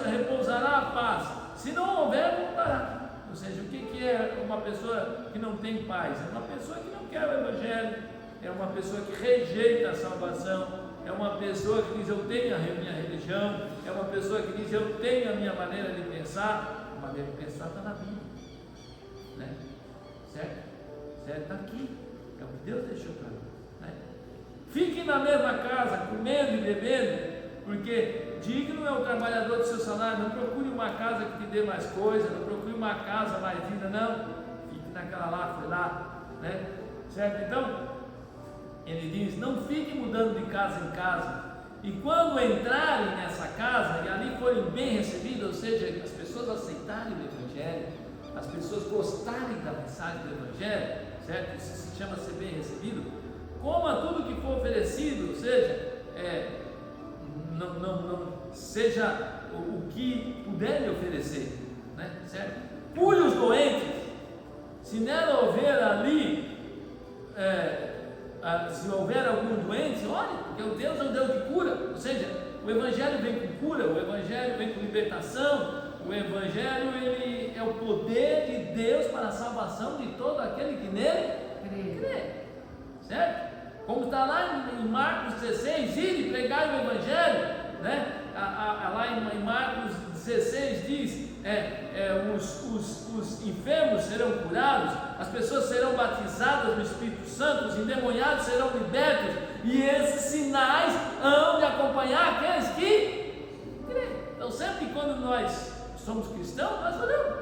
repousará a paz, se não houver, voltará. Ou seja, o que é uma pessoa que não tem paz? É uma pessoa que não quer o Evangelho, é uma pessoa que rejeita a salvação, é uma pessoa que diz eu tenho a minha religião, é uma pessoa que diz eu tenho a minha maneira de pensar. A maneira de pensar está na Bíblia, né? Certo? Certo? Está aqui, é o que Deus deixou para nós, né? Fiquem na mesma casa, comendo e bebendo, porque digno é o trabalhador do seu salário. Não procure uma casa que te dê mais coisa, não procure uma casa mais linda, não. Fique naquela lá, foi lá, né? Certo? Então, ele diz, não fique mudando de casa em casa, e quando entrarem nessa casa e ali forem bem recebidos, ou seja, as pessoas aceitarem o Evangelho, as pessoas gostarem da mensagem do Evangelho, certo? Isso se chama ser bem recebido. Coma tudo que for oferecido, ou seja, não seja o que puderem oferecer, né? Certo? Cure os doentes, se nela houver ali, se houver algum doente, olhe, porque o Deus é um Deus de cura, ou seja, o Evangelho vem com cura, o Evangelho vem com libertação, o Evangelho ele é o poder de Deus para a salvação de todo aquele que nele crê, certo? Como está lá em Marcos 16, ide pregar o Evangelho, né? Lá em Marcos 16 diz, os enfermos serão curados, as pessoas serão batizadas no Espírito Santo, os endemoniados serão libertos, e esses sinais hão de acompanhar aqueles que creem. Então sempre que quando nós somos cristãos, nós oramos.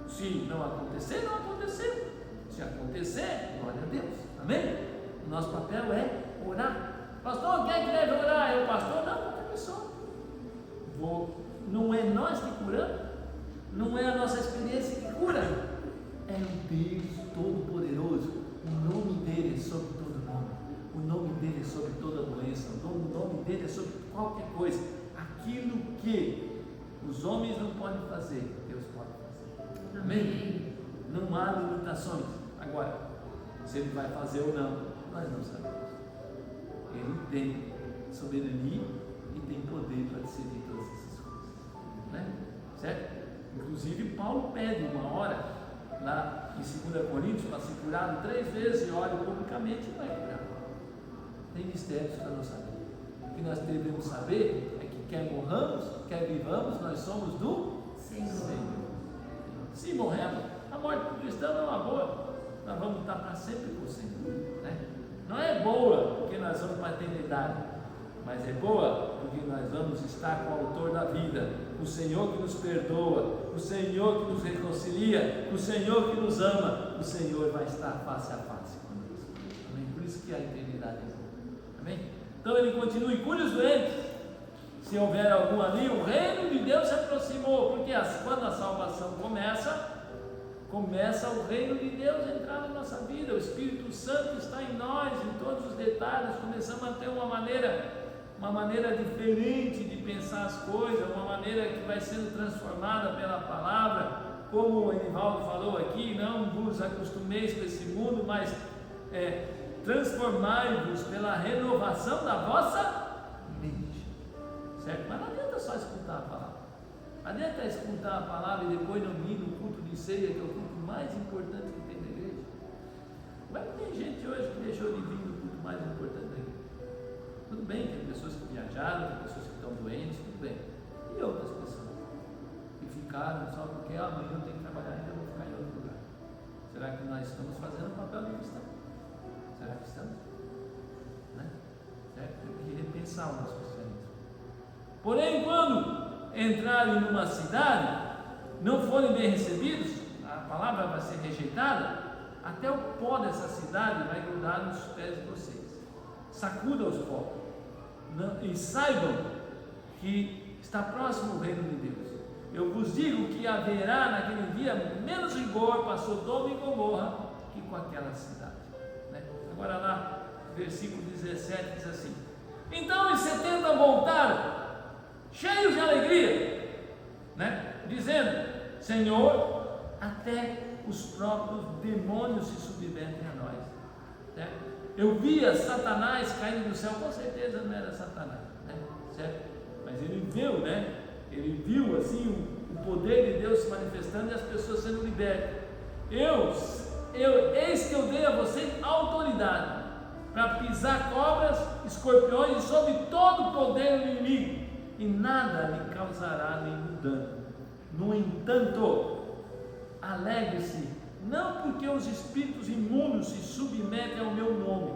Se não acontecer, não aconteceu. Se acontecer, glória a Deus, amém? O nosso papel é orar. Pastor, quem é que deve orar? É o pastor? Não, qualquer pessoa. Não é nós que curamos, não é a nossa experiência que cura, é o Deus Todo-Poderoso. O nome dele é sobre todo nome, o nome dele é sobre toda doença, o nome dele é sobre qualquer coisa. Aquilo que os homens não podem fazer, Deus pode fazer. Amém? Não há limitações. Agora, se ele vai fazer ou não, nós não sabemos. Ele tem soberania e tem poder para decidir todas essas coisas, né? Certo? Inclusive Paulo pede uma hora lá em 2 Coríntios para ser curado 3 vezes, e ore publicamente e vai curar. Tem mistérios para não saber. O que nós devemos saber é que quer morramos, quer vivamos, nós somos do Senhor. Se morremos, a morte do cristão é uma boa, nós vamos estar para sempre com o Senhor, né? Não é boa porque nós vamos para a eternidade, mas é boa porque nós vamos estar com o autor da vida, o Senhor que nos perdoa, o Senhor que nos reconcilia, o Senhor que nos ama. O Senhor vai estar face a face conosco, amém? Por isso que a eternidade é boa, amém? Então ele continua, e cure os doentes, se houver algum ali, o reino de Deus se aproximou, porque quando a salvação começa o reino de Deus a entrar na nossa vida, o Espírito Santo está em nós, em todos os detalhes, começamos a ter uma maneira diferente de pensar as coisas, uma maneira que vai sendo transformada pela palavra, como o Enivaldo falou aqui, não vos acostumeis com esse mundo, mas transformai-vos pela renovação da vossa mente, certo? Mas não adianta só escutar a palavra, não adianta escutar a palavra e depois não vir no culto de ceia, que é o culto mais importante que tem na igreja. Mas tem gente hoje que deixou de vir no culto mais importante da igreja. Tudo bem, tem pessoas que viajaram, tem pessoas que estão doentes, tudo bem. E outras pessoas que ficaram só porque amanhã eu tenho que trabalhar, ainda vou ficar em outro lugar. Será que nós estamos fazendo o papel de cristão? Será que estamos? Né? Certo? Tem que repensar o nosso cristianismo. Porém, quando entrarem numa cidade, não forem bem recebidos, a palavra vai ser rejeitada, até o pó dessa cidade vai grudar nos pés de vocês. Sacuda os pó e saibam que está próximo o reino de Deus. Eu vos digo que haverá naquele dia menos rigor para Sodoma e Gomorra que com aquela cidade, né? Agora lá, versículo 17 diz assim: então os 70 voltaram cheios de alegria, né? Dizendo: Senhor, até os próprios demônios se submetem a nós, certo? Eu via Satanás caindo do céu, com certeza não era Satanás, né? Certo? Mas ele viu, né? Ele viu assim o poder de Deus se manifestando e as pessoas sendo libertas. Eis que eu dei a vocês autoridade para pisar cobras, escorpiões e sobre todo o poder do inimigo, e nada lhe causará nenhum dano. No entanto, alegre-se, não porque os espíritos imundos se submetem ao meu nome,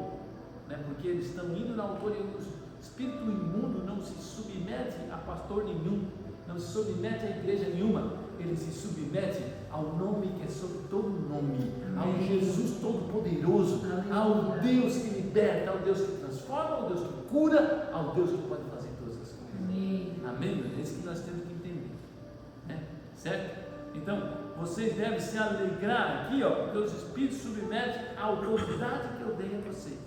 né? Porque eles estão indo na autoridade. O espírito imundo não se submete a pastor nenhum, não se submete a igreja nenhuma, ele se submete ao nome que é sobre todo nome, ao Jesus Todo-Poderoso, ao Deus que liberta, ao Deus que transforma, ao Deus que cura, ao Deus que pode fazer todas as coisas. Amém? É isso que nós temos que entender, né? Certo? Então, vocês devem se alegrar aqui, ó, porque os espíritos submetem à autoridade que eu dei a vocês.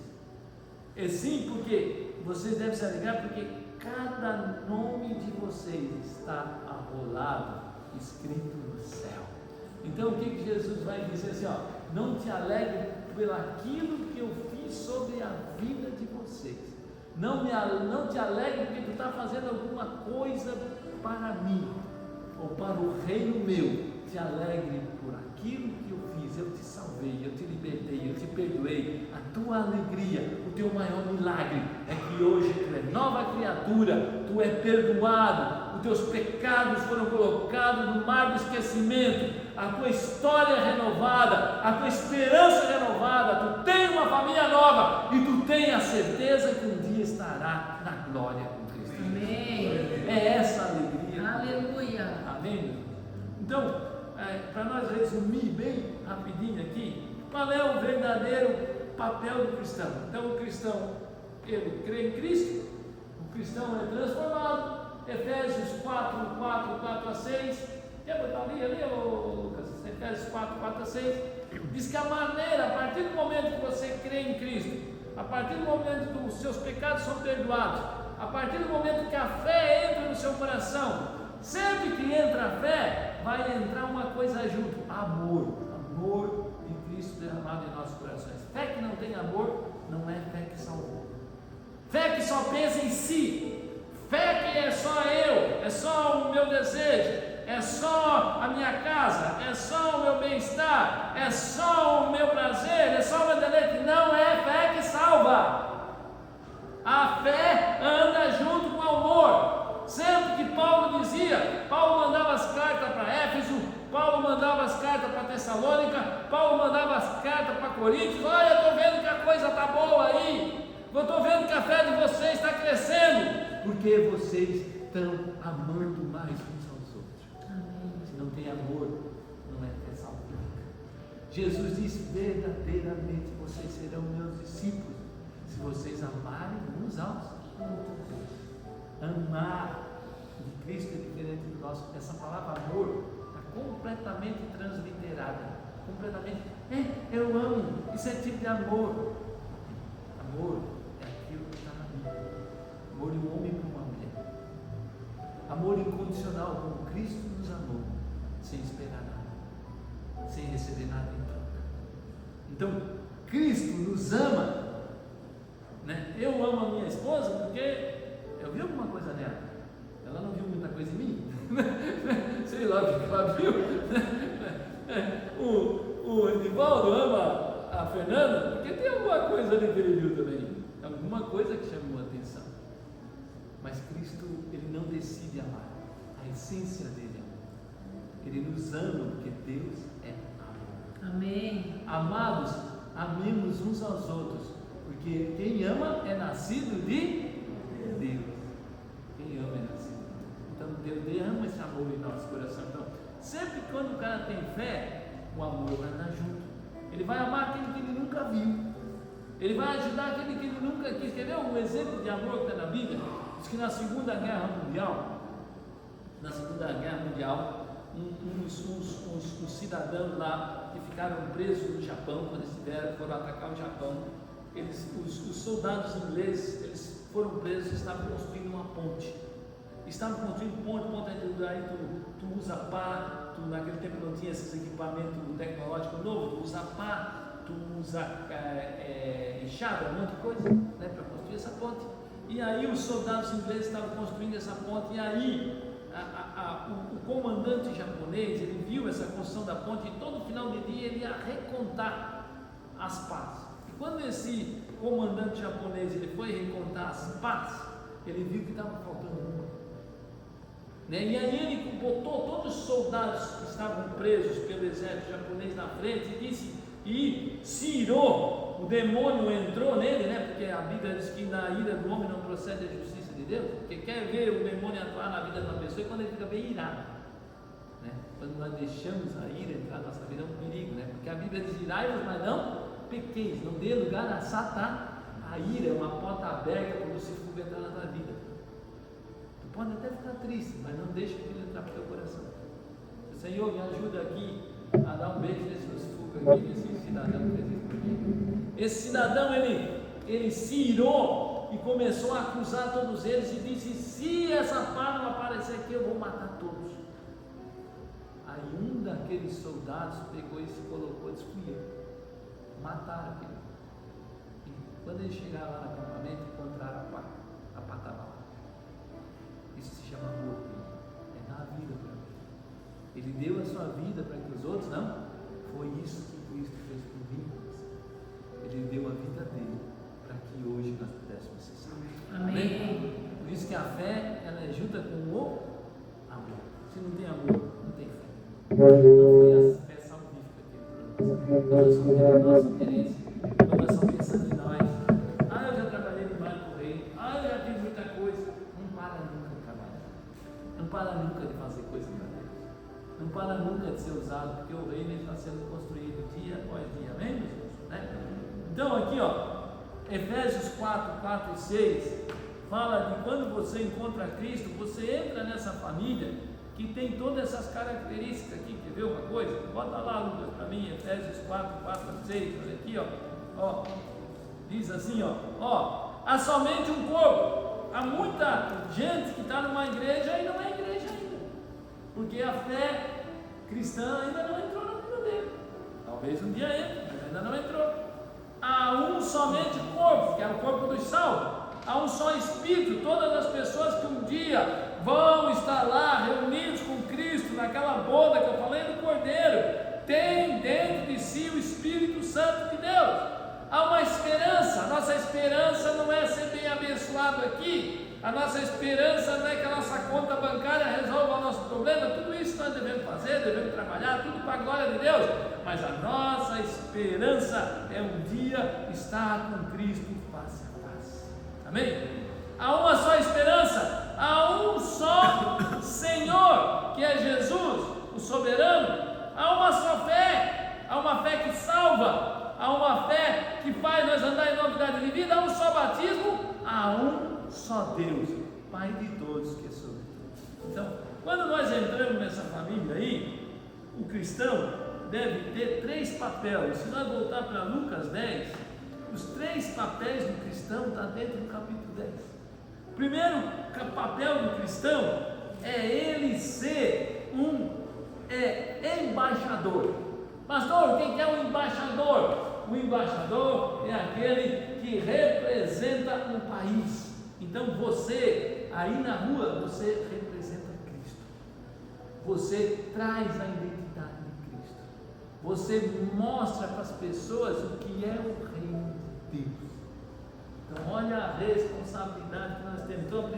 E sim, porque vocês devem se alegrar, porque cada nome de vocês está arrolado, escrito no céu. Então, o que Jesus vai dizer assim, ó, não te alegre pelo aquilo que eu fiz sobre a vida de vocês. Não te alegre porque tu está fazendo alguma coisa para mim, ou para o reino meu. Te alegre por aquilo que eu fiz. Eu te salvei, eu te libertei, eu te perdoei. A tua alegria, o teu maior milagre é que hoje tu é nova criatura, tu é perdoado, os teus pecados foram colocados no mar do esquecimento, a tua história é renovada, a tua esperança é renovada, tu tem uma família nova e tu tem a certeza que um dia estará na glória com Cristo. Amém. É essa a alegria. Aleluia. Amém? Então, para nós resumir bem rapidinho aqui, qual é o verdadeiro papel do cristão? Então, o cristão, ele crê em Cristo, o cristão é transformado. Efésios 4 a 6, quer botar ali, Lucas? Efésios 4 a 6, diz que a maneira, a partir do momento que você crê em Cristo, a partir do momento que os seus pecados são perdoados, a partir do momento que a fé entra no seu coração, sempre que entra a fé, vai entrar uma coisa junto: amor de Cristo derramado em nossos corações. Fé que não tem amor não é fé que salvou. Fé que só pensa em si, fé que é só eu, é só o meu desejo, é só a minha casa, é só o meu bem-estar, é só o meu prazer, é só o meu deleite. Não é fé que salva. A fé anda junto com o amor. Sempre que Paulo dizia, Paulo mandava as cartas para Éfeso, Paulo mandava as cartas para Tessalônica, Paulo mandava as cartas para Coríntios: olha, eu estou vendo que a coisa está boa aí, eu estou vendo que a fé de vocês está crescendo, porque vocês estão amando mais uns aos outros. Amém. Se não tem amor, não é fé salvífica. Jesus disse: verdadeiramente vocês serão meus discípulos, se vocês amarem uns aos outros. Amar de Cristo é diferente do nosso. Essa palavra amor está completamente transliterada, completamente. Eu amo, isso é tipo de amor. Amor é aquilo que está na Bíblia. Amor de um homem para uma mulher. Amor incondicional, como Cristo nos amou, sem esperar nada, sem receber nada em troca. Então, Cristo nos ama, né? Eu amo a minha esposa porque eu vi alguma coisa nela, ela não viu muita coisa em mim, sei lá o que ela viu. O Edivaldo ama a Fernanda porque tem alguma coisa ali que ele viu também, alguma coisa que chamou a atenção. Mas Cristo, ele não decide amar, a essência dele é amor. Ele nos ama porque Deus é amor. Amém. Amados, amemos uns aos outros, porque quem ama é nascido de Deus. Quem ama é nascido. Então Deus derrama esse amor em nosso coração. Então, sempre quando o cara tem fé, o amor vai andar junto. Ele vai amar aquele que ele nunca viu. Ele vai ajudar aquele que ele nunca quis. Quer ver um exemplo de amor que está na Bíblia? Diz que na Segunda Guerra Mundial, uns cidadãos lá que ficaram presos no Japão, quando eles foram atacar o Japão, os soldados ingleses, eles foram presos e estavam construindo uma ponte. Estavam construindo ponte, aí tu usa pá, naquele tempo não tinha esses equipamentos tecnológicos novos, tu usa pá, tu usa enxada, um monte de coisa, né, para construir essa ponte. E aí os soldados ingleses estavam construindo essa ponte, e aí o comandante japonês, ele viu essa construção da ponte, e todo final de dia ele ia recontar as pás. E quando esse comandante japonês ele foi recontar as pás, ele viu que estava faltando uma. Né? E aí ele botou todos os soldados que estavam presos pelo exército japonês na frente e disse, e se irou, o demônio entrou nele, né? Porque a Bíblia diz que na ira do homem não procede a justiça de Deus, porque quer ver o demônio atuar na vida de uma pessoa é quando ele fica bem irado. Né? Quando nós deixamos a ira entrar na nossa vida é um perigo, né? Porque a Bíblia diz, irai-vos, mas não pequeis, não dê lugar a Satã. A ira é uma porta aberta para você entrar na tua vida. Tu pode até ficar triste, mas não deixe aquilo entrar para o teu coração. Senhor, me ajuda aqui a dar um beijo nesse fuga aqui, nesse cidadão que fez isso por mim. Esse cidadão, ele se irou e começou a acusar todos eles e disse, se essa pá não aparecer aqui, eu vou matar todos. Aí um daqueles soldados pegou e se colocou e descuiu. Mataram aquele. E quando eles chegaram lá no acampamento, encontraram a pá. A pá estava lá. Isso se chama amor. É dar a vida para ele. Ele deu a sua vida para que os outros não. Foi isso que Cristo fez por mim. Ele deu a vida dele para que hoje nós pudéssemos ser salvos. Amém? Por isso que a fé ela é junta com o amor. Se não tem amor, não tem fé. Não foi a fé salvífica que ele trouxe. Nós somos do nosso interesse. Quando nós estamos pensando em nós. Eu já trabalhei demais com o rei. Eu já fiz muita coisa. Não para nunca de trabalhar. Não para nunca de fazer coisa para Deus. Não para nunca de ser usado, porque o reino está sendo construído dia após dia. Amém, meus irmãos? Né? Então aqui, Efésios 4 e 6 fala de quando você encontra Cristo, você entra nessa família que tem todas essas características aqui. Quer ver uma coisa? Bota lá, Lucas, para mim, Efésios 4 e 6, olha aqui, diz assim, há somente um corpo. Há muita gente que está numa igreja e não é igreja ainda, porque a fé cristã ainda não entrou na vida dele. Talvez um dia entre, mas ainda não entrou. Há um somente corpo, que é o corpo dos salvos. Há um só Espírito. Todas as pessoas que um dia vão estar lá reunidos com Cristo naquela boda que eu falei do Cordeiro, têm dentro de si o Espírito Santo de Deus. Há uma esperança. A nossa esperança não é ser bem abençoado aqui. A nossa esperança não é que a nossa conta bancária resolva o nosso problema. Tudo isso nós devemos fazer, devemos trabalhar, tudo para a glória de Deus. Mas a nossa esperança é um dia estar com Cristo face a face. Amém? Há uma só esperança, há um só Senhor, que é Jesus, o soberano. Há uma só fé, há uma fé que salva, há uma fé que faz nós andar em novidade de vida, há um só batismo, há um só Deus, Pai de todos, que é sobre todos. Então, quando nós entramos nessa família aí, o cristão deve ter 3 papéis. Se nós voltar para Lucas 10, os 3 papéis do cristão estão dentro do capítulo 10. O primeiro papel do cristão é ele ser um embaixador. Pastor, quem é um embaixador? O embaixador é aquele que representa um país. Então você, aí na rua, você representa Cristo. Você traz a identidade de Cristo. Você mostra para as pessoas o que é o reino de Deus. Então olha a responsabilidade que nós temos. Então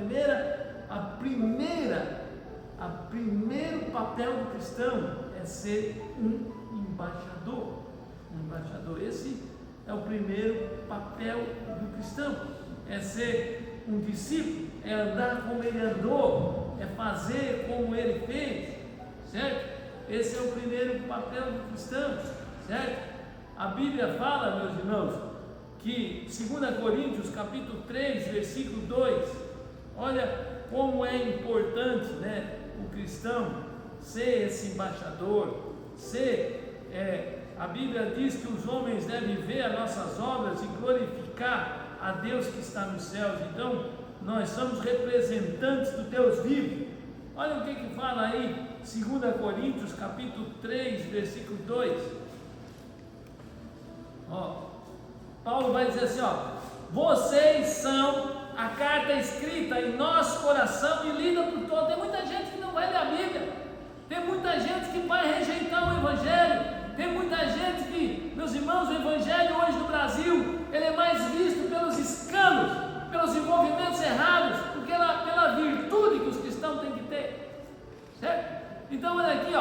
primeiro papel do cristão é ser um embaixador. Um embaixador. Esse é o primeiro papel do cristão. É ser um discípulo, é andar como ele andou, é fazer como ele fez, certo? Esse é o primeiro papel do cristão, certo? A Bíblia fala, meus irmãos, que 2 Coríntios capítulo 3, versículo 2, olha como é importante, né, o cristão ser esse embaixador, a Bíblia diz que os homens devem ver as nossas obras e glorificar a Deus que está nos céus. Então nós somos representantes do Deus vivo. Olha o que fala aí 2 Coríntios capítulo 3, versículo 2. Paulo vai dizer assim, vocês são a carta escrita em nosso coração e lida por todos. Tem muita gente que não vai ler a Bíblia, tem muita gente que vai rejeitar o Evangelho, tem muita gente que, meus irmãos, o Evangelho hoje no Brasil, ele é mais visto movimentos errados, porque pela virtude que os cristãos têm que ter, certo? Então olha aqui,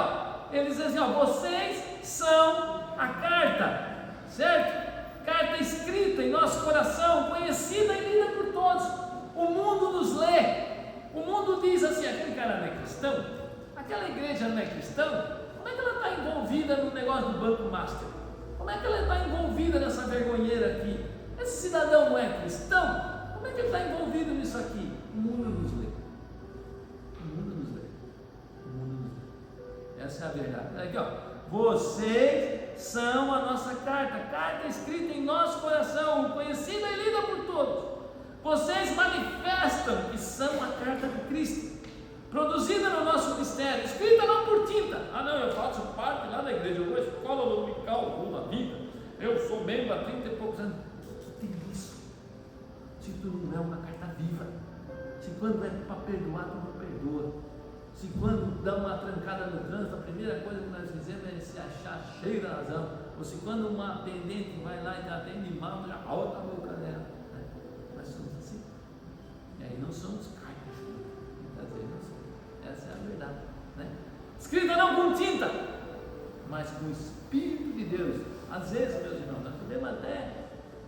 ele diz assim, vocês são a carta, certo? Carta escrita em nosso coração, conhecida e lida por todos. O mundo nos lê, o mundo diz assim, aquele cara não é cristão, aquela igreja não é cristã, como é que ela está envolvida no negócio do Banco Master? Como é que ela está envolvida nessa vergonheira aqui? Esse cidadão não é cristão? Como é que ele está envolvido nisso aqui? O mundo nos lê. O mundo nos lê. O mundo nos lê. Essa é a verdade. Aqui, vocês são a nossa carta escrita em nosso coração, conhecida e lida por todos. Vocês manifestam que são a carta de Cristo, produzida no nosso ministério, escrita não por tinta. Não, eu faço parte lá da igreja, eu vou à escola dominical, na vida, eu sou membro há 30 e poucos anos. O que tem isso? Se tu não é uma carta viva, se quando é para perdoar, tu não perdoa, se quando dá uma trancada no trânsito, a primeira coisa que nós fizemos é se achar cheio da razão, ou se quando uma atendente vai lá e atende mal, já alta a boca dela, né? Nós somos assim, e aí não somos cartas, muitas vezes não somos. Essa é a verdade, né? Escrita não com tinta, mas com o Espírito de Deus. Às vezes, meus irmãos, nós podemos até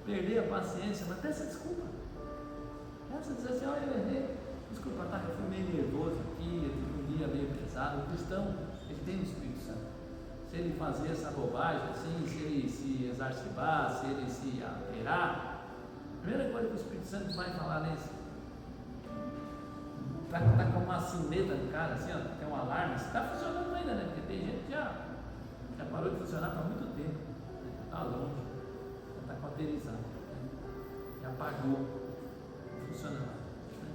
perder a paciência, mas peça desculpa. Peça dizer assim, olha, eu errei, desculpa, eu fui meio nervoso aqui, eu tive um dia meio pesado. O cristão, ele tem o Espírito Santo. Se ele fazer essa bobagem assim, se ele se exacerbar, se ele se alterar, a primeira coisa que o Espírito Santo vai falar nesse, está com uma sineta no cara, assim, tem um alarme, está funcionando ainda, né? Porque tem gente que já parou de funcionar há muito tempo, está longe, está cauterizado, já apagou, não funciona mais, né?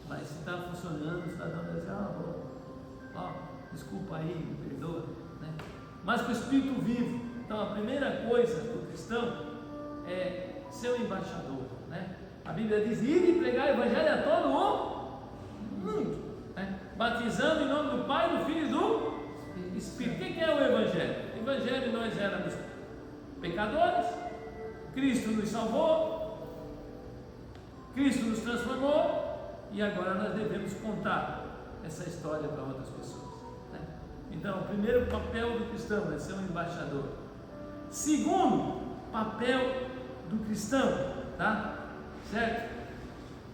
Mas se está funcionando, o cidadão diz assim, desculpa aí, me perdoa, né? Mas com o Espírito vivo. Então a primeira coisa do cristão é ser um embaixador, né? A Bíblia diz, ir e pregar o Evangelho a todo mundo, né? Batizando em nome do Pai, do Filho e do Espírito. O que é o Evangelho? O Evangelho, nós éramos pecadores, Cristo nos salvou, Cristo nos transformou, e agora nós devemos contar essa história para outras pessoas, né? Então, o primeiro papel do cristão é ser um embaixador. Segundo papel do cristão, tá? Certo?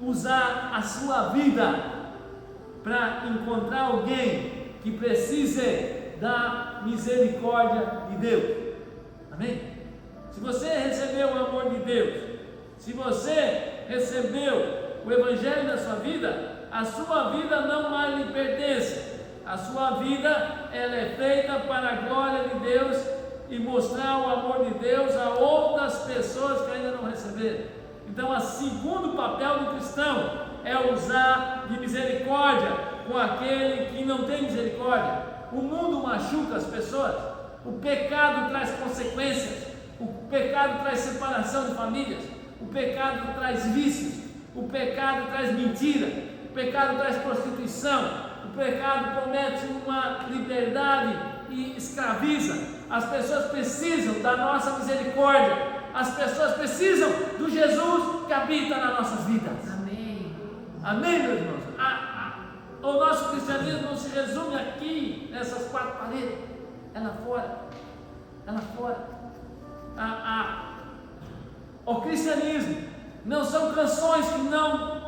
Usar a sua vida para encontrar alguém que precise da misericórdia de Deus. Amém? Se você recebeu o amor de Deus, se você recebeu o Evangelho na sua vida, a sua vida não mais lhe pertence. A sua vida, ela é feita para a glória de Deus e mostrar o amor de Deus a outras pessoas que ainda não receberam. Então, o segundo papel do cristão é usar de misericórdia com aquele que não tem misericórdia. O mundo machuca as pessoas, o pecado traz consequências, o pecado traz separação de famílias, o pecado traz vícios, o pecado traz mentira, o pecado traz prostituição, o pecado promete uma liberdade e escraviza. As pessoas precisam da nossa misericórdia, as pessoas precisam do Jesus que habita nas nossas vidas. Amém. Amém, meus irmãos? O nosso cristianismo não se resume aqui, nessas quatro paredes, é lá fora, é lá fora. O cristianismo não são canções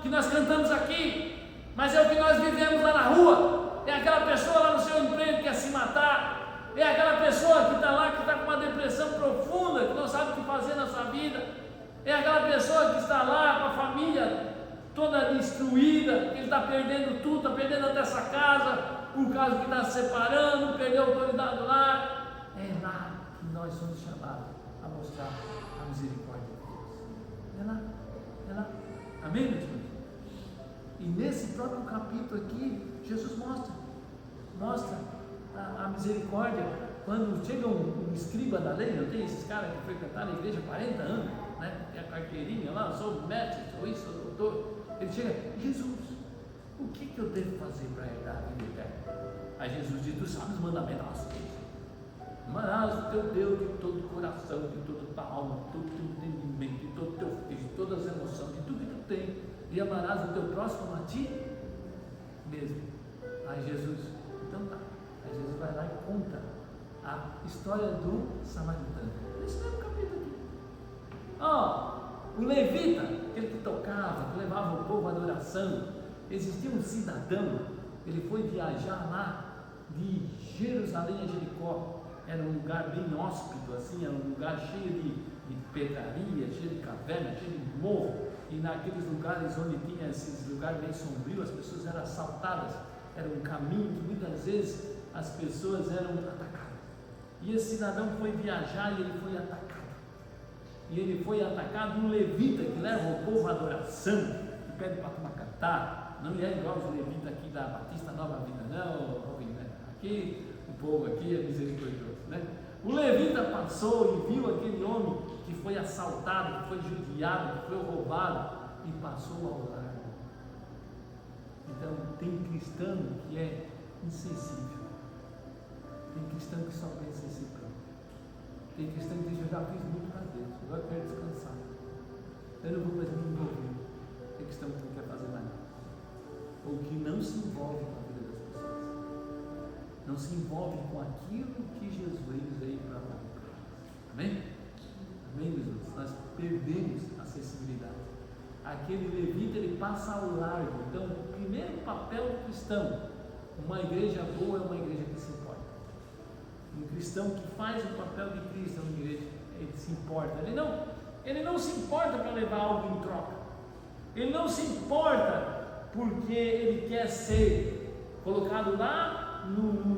que nós cantamos aqui, mas é o que nós vivemos lá na rua. É aquela pessoa lá no seu emprego que quer se matar, é aquela pessoa que está lá, que está com uma depressão profunda, que não sabe o que fazer na sua vida, é aquela pessoa que está lá com a família toda destruída, que ele está perdendo tudo, está perdendo até essa casa, por causa que está se separando, perdeu a autoridade lá. É lá que nós somos chamados a mostrar a misericórdia de Deus. É lá, é lá. Amém, meus irmãos? E nesse próprio capítulo aqui, Jesus mostra a misericórdia. Quando chega um escriba da lei, não tem esses caras que frequentaram a igreja há 40 anos, né? Tem a carteirinha lá, sou mestre, sou isso, sou doutor. Ele chega, Jesus, o que eu devo fazer para herdar a vida eterna? Aí Jesus diz, tu sabes os mandamentos. Amarás o teu Deus de todo o coração, de toda a tua alma, de todo o teu entendimento, de todo o teu físico, de todas as emoções, de tudo que tu tem. E amarás o teu próximo a ti mesmo. Aí Jesus, então tá. Aí Jesus vai lá e conta a história do samaritano. Nesse mesmo capítulo aqui. O levita, aquele que tocava, que levava o povo à adoração, existia um cidadão, ele foi viajar lá de Jerusalém a Jericó. Era um lugar bem hóspede, assim, era um lugar cheio de pedraria, cheio de caverna, cheio de morro. E naqueles lugares onde tinha esses lugares bem sombrios, as pessoas eram assaltadas. Era um caminho que muitas vezes as pessoas eram atacadas. E esse cidadão foi viajar e ele foi atacado. E ele foi atacado de um levita que leva o povo à adoração, que pede para tomar cantar. Não é igual os levitas aqui da Batista Nova Vida, não, né? Aqui, o povo aqui é misericordioso, né? O levita passou e viu aquele homem que foi assaltado, que foi judiado, que foi roubado, e passou ao largo. Então, tem cristão que é insensível. Tem cristão que só pensa em si próprio. Tem cristão que diz: eu já fiz muito para Deus, agora eu quero descansar. Eu não vou mais me envolver. Tem cristão que não quer fazer mais nada. Ou que não se envolve com a vida das pessoas. Não se envolve com aquilo que Jesus veio para fazer. Amém? Amém, Jesus? Nós perdemos a sensibilidade. Aquele levita, ele passa ao largo. Então, o primeiro papel do cristão, uma igreja boa é uma igreja que se importa. Um cristão que faz o papel de Cristo é uma igreja, ele se importa. Ele não se importa para levar algo em troca. Ele não se importa porque ele quer ser colocado lá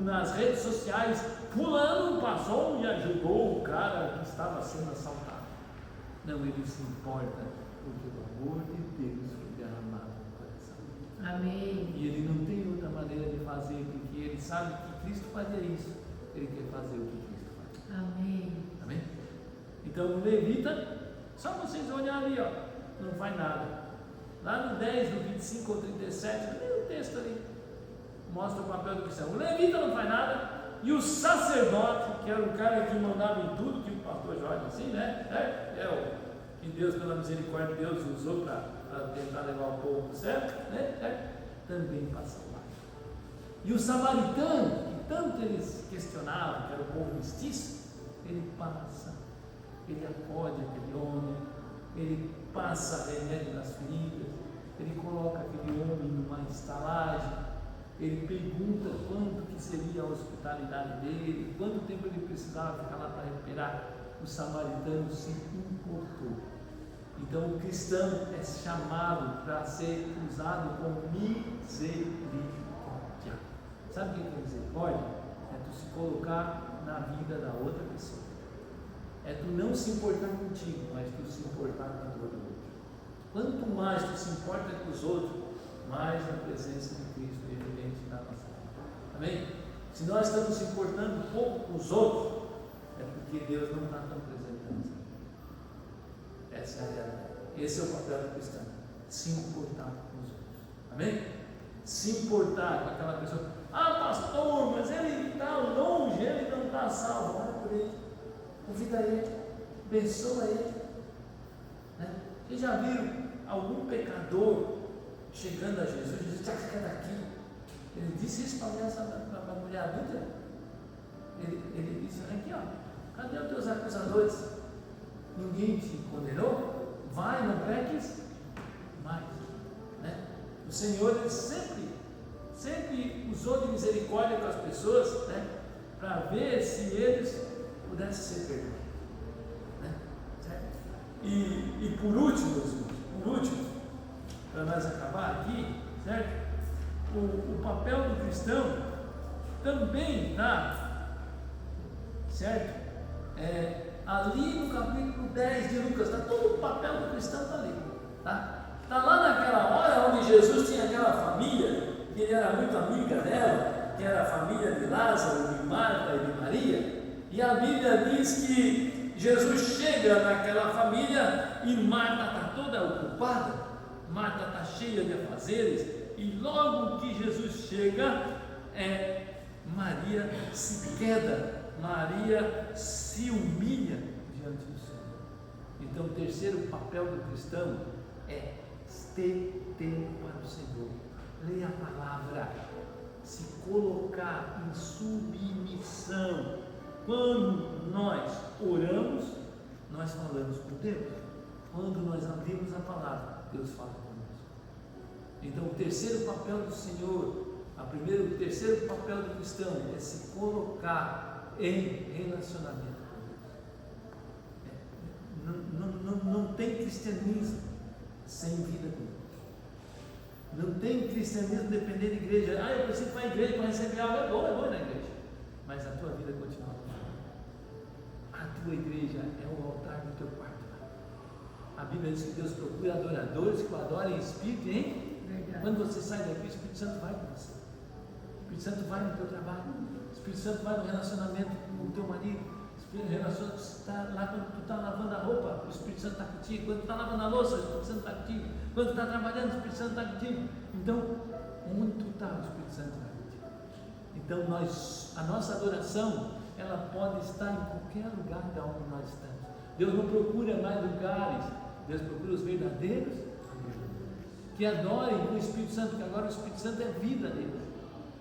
nas redes sociais. Fulano passou e ajudou o cara que estava sendo assaltado. Não, ele se importa porque o amor de Deus foi derramado no coração. Amém. E ele não tem outra maneira de fazer, porque ele sabe que Cristo fazia isso. Ele quer fazer o que Cristo faz. Amém. Amém? Então o levita, só vocês olharem ali, não faz nada. Lá no 10, no 25 ou 37, lê o texto ali, mostra o papel do cristão. O levita não faz nada. E o sacerdote, que era o cara que mandava em tudo, que o pastor Jorge assim, né? É o que Deus, pela misericórdia de Deus, usou para tentar levar o povo para o céu, né? Também passou lá. E o samaritano, que tanto eles questionavam, que era o povo mestiço, ele passa, ele acode aquele homem, ele passa remédio nas feridas, ele coloca aquele homem numa estalagem. Ele pergunta quanto que seria a hospitalidade dele, quanto tempo ele precisava ficar lá para recuperar. O samaritano se importou. Então o cristão é chamado para ser usado com misericórdia. Sabe o que é misericórdia? É tu se colocar na vida da outra pessoa. É tu não se importar contigo, mas tu se importar com a dor do outro. Quanto mais tu se importa com os outros, mais a presença de Cristo é evidente na nossa vida. Amém? Se nós estamos se importando pouco com os outros, é porque Deus não está tão presente na nossa vida. Essa é a realidade. Esse é o papel do cristão. Se importar com os outros. Amém? Se importar com aquela pessoa. Pastor, mas ele está longe, ele não está salvo. Ora por ele. Convida ele. Abençoa ele. Né? Vocês já viram algum pecador chegando a Jesus? Jesus fica daqui. Ele disse isso para a mulher adulta. Ele disse: aqui, cadê os teus acusadores? Ninguém te condenou? Vai, não peques mais. Né? O Senhor, ele sempre usou de misericórdia com as pessoas, né? Para ver se eles pudessem ser perdoados. Né? Certo? E por último, para nós acabar aqui, certo? O papel do cristão também está, certo? Ali no capítulo 10 de Lucas, está todo o papel do cristão, está ali. Está lá naquela hora onde Jesus tinha aquela família, que ele era muito amiga dela, que era a família de Lázaro, de Marta e de Maria, e a Bíblia diz que Jesus chega naquela família e Marta está toda ocupada, Marta está cheia de afazeres, e logo que Jesus chega, Maria se queda, Maria se humilha diante do Senhor. Então o terceiro papel do cristão é ter tempo para o Senhor, ler a palavra, se colocar em submissão. Quando nós oramos, nós falamos com Deus. Quando nós abrimos a palavra, Deus fala conosco. Então, o terceiro papel do Senhor, o terceiro papel do cristão é se colocar em relacionamento com Deus. Não tem cristianismo sem vida com Deus. Não tem cristianismo dependendo de igreja. Eu preciso ir para a igreja para receber algo. É bom na igreja, mas a tua vida continua. A tua igreja é o altar do teu quarto. A Bíblia diz que Deus procura adoradores que o adorem em espírito, hein? Verdade. Quando você sai daqui, o Espírito Santo vai com você. O Espírito Santo vai no teu trabalho. O Espírito Santo vai no relacionamento com o teu marido. O Espírito Santo está lá quando tu está lavando a roupa, o Espírito Santo está contigo. Quando tu está lavando a louça, o Espírito Santo está contigo. Quando tu está trabalhando, o Espírito Santo está contigo. Então, onde tu está, o Espírito Santo vai contigo. Então, a nossa adoração, ela pode estar em qualquer lugar de onde nós estamos. Deus não procura mais lugares, Deus procura os verdadeiros que adorem o Espírito Santo, porque agora o Espírito Santo é vida deles,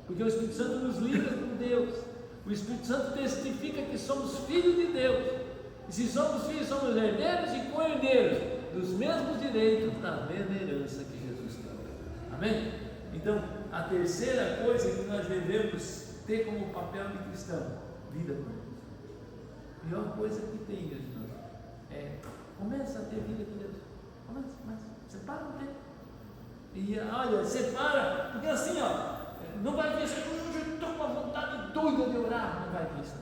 porque o Espírito Santo nos liga com Deus. O Espírito Santo testifica que somos filhos de Deus, e se somos filhos, somos herdeiros e co-herdeiros dos mesmos direitos da mesma herança que Jesus tem. Amém? Então, a terceira coisa que nós devemos ter como papel de cristão: vida com Deus. A pior coisa que tem, meus irmãos, começa a ter vida com Deus. Começa. Separa um tempo. E olha, separa, porque assim, não vai ver, hoje eu estou com uma vontade doida de orar, não vai ver isso.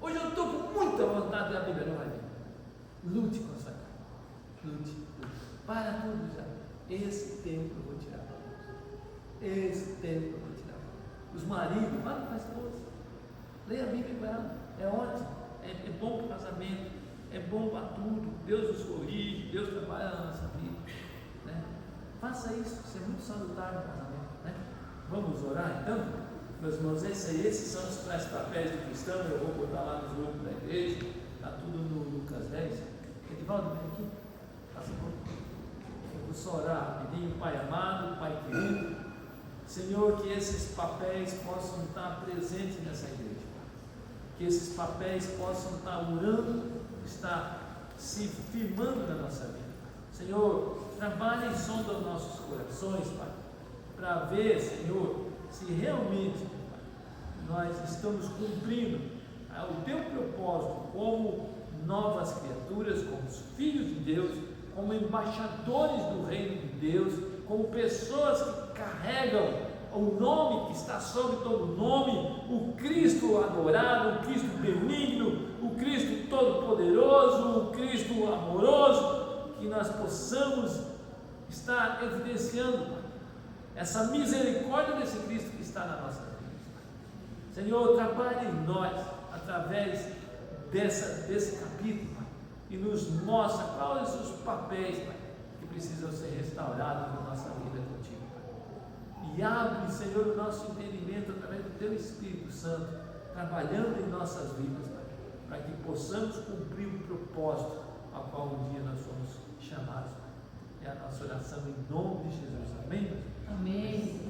Hoje eu estou com muita vontade de ler a Bíblia, não vai ver. Lute com a sua carne. Lute. Para tudo já. Esse tempo eu vou tirar para Deus. Esse tempo eu vou tirar para Deus. Os maridos, fala com a esposa. Leia a Bíblia com ela. É ótimo. É bom para o casamento. É bom para tudo. Deus nos corrige. Deus trabalha na nossa vida. Né? Faça isso. Isso é muito salutar no casamento. Né? Vamos orar então? Meus irmãos, esses são os três papéis do cristão. Eu vou botar lá nos grupos da igreja. Está tudo no Lucas 10. Edivaldo, vem aqui. Passa por aqui. Eu vou só orar rapidinho. Pai amado, Pai querido, Senhor, que esses papéis possam estar presentes nessa igreja. Que esses papéis possam estar orando, estar se firmando na nossa vida. Senhor, trabalhe e sonda os nossos corações, Pai, para ver, Senhor, se realmente, Pai, nós estamos cumprindo o Teu propósito como novas criaturas, como os filhos de Deus, como embaixadores do reino de Deus, como pessoas que carregam o nome que está sobre todo nome, o Cristo adorado, o Cristo benigno, o Cristo todo-poderoso, o Cristo amoroso, que nós possamos estar evidenciando, Pai, essa misericórdia desse Cristo que está na nossa vida. Senhor, trabalhe em nós, através desse capítulo, Pai, e nos mostra quais os papéis, Pai, que precisam ser restaurados na nossa vida contigo, Pai. E abre, Senhor, o nosso entendimento através do Teu Espírito Santo, trabalhando em nossas vidas, Pai, para que possamos cumprir o propósito ao qual um dia nós fomos chamados, Pai. É a nossa oração em nome de Jesus. Amém? Amém.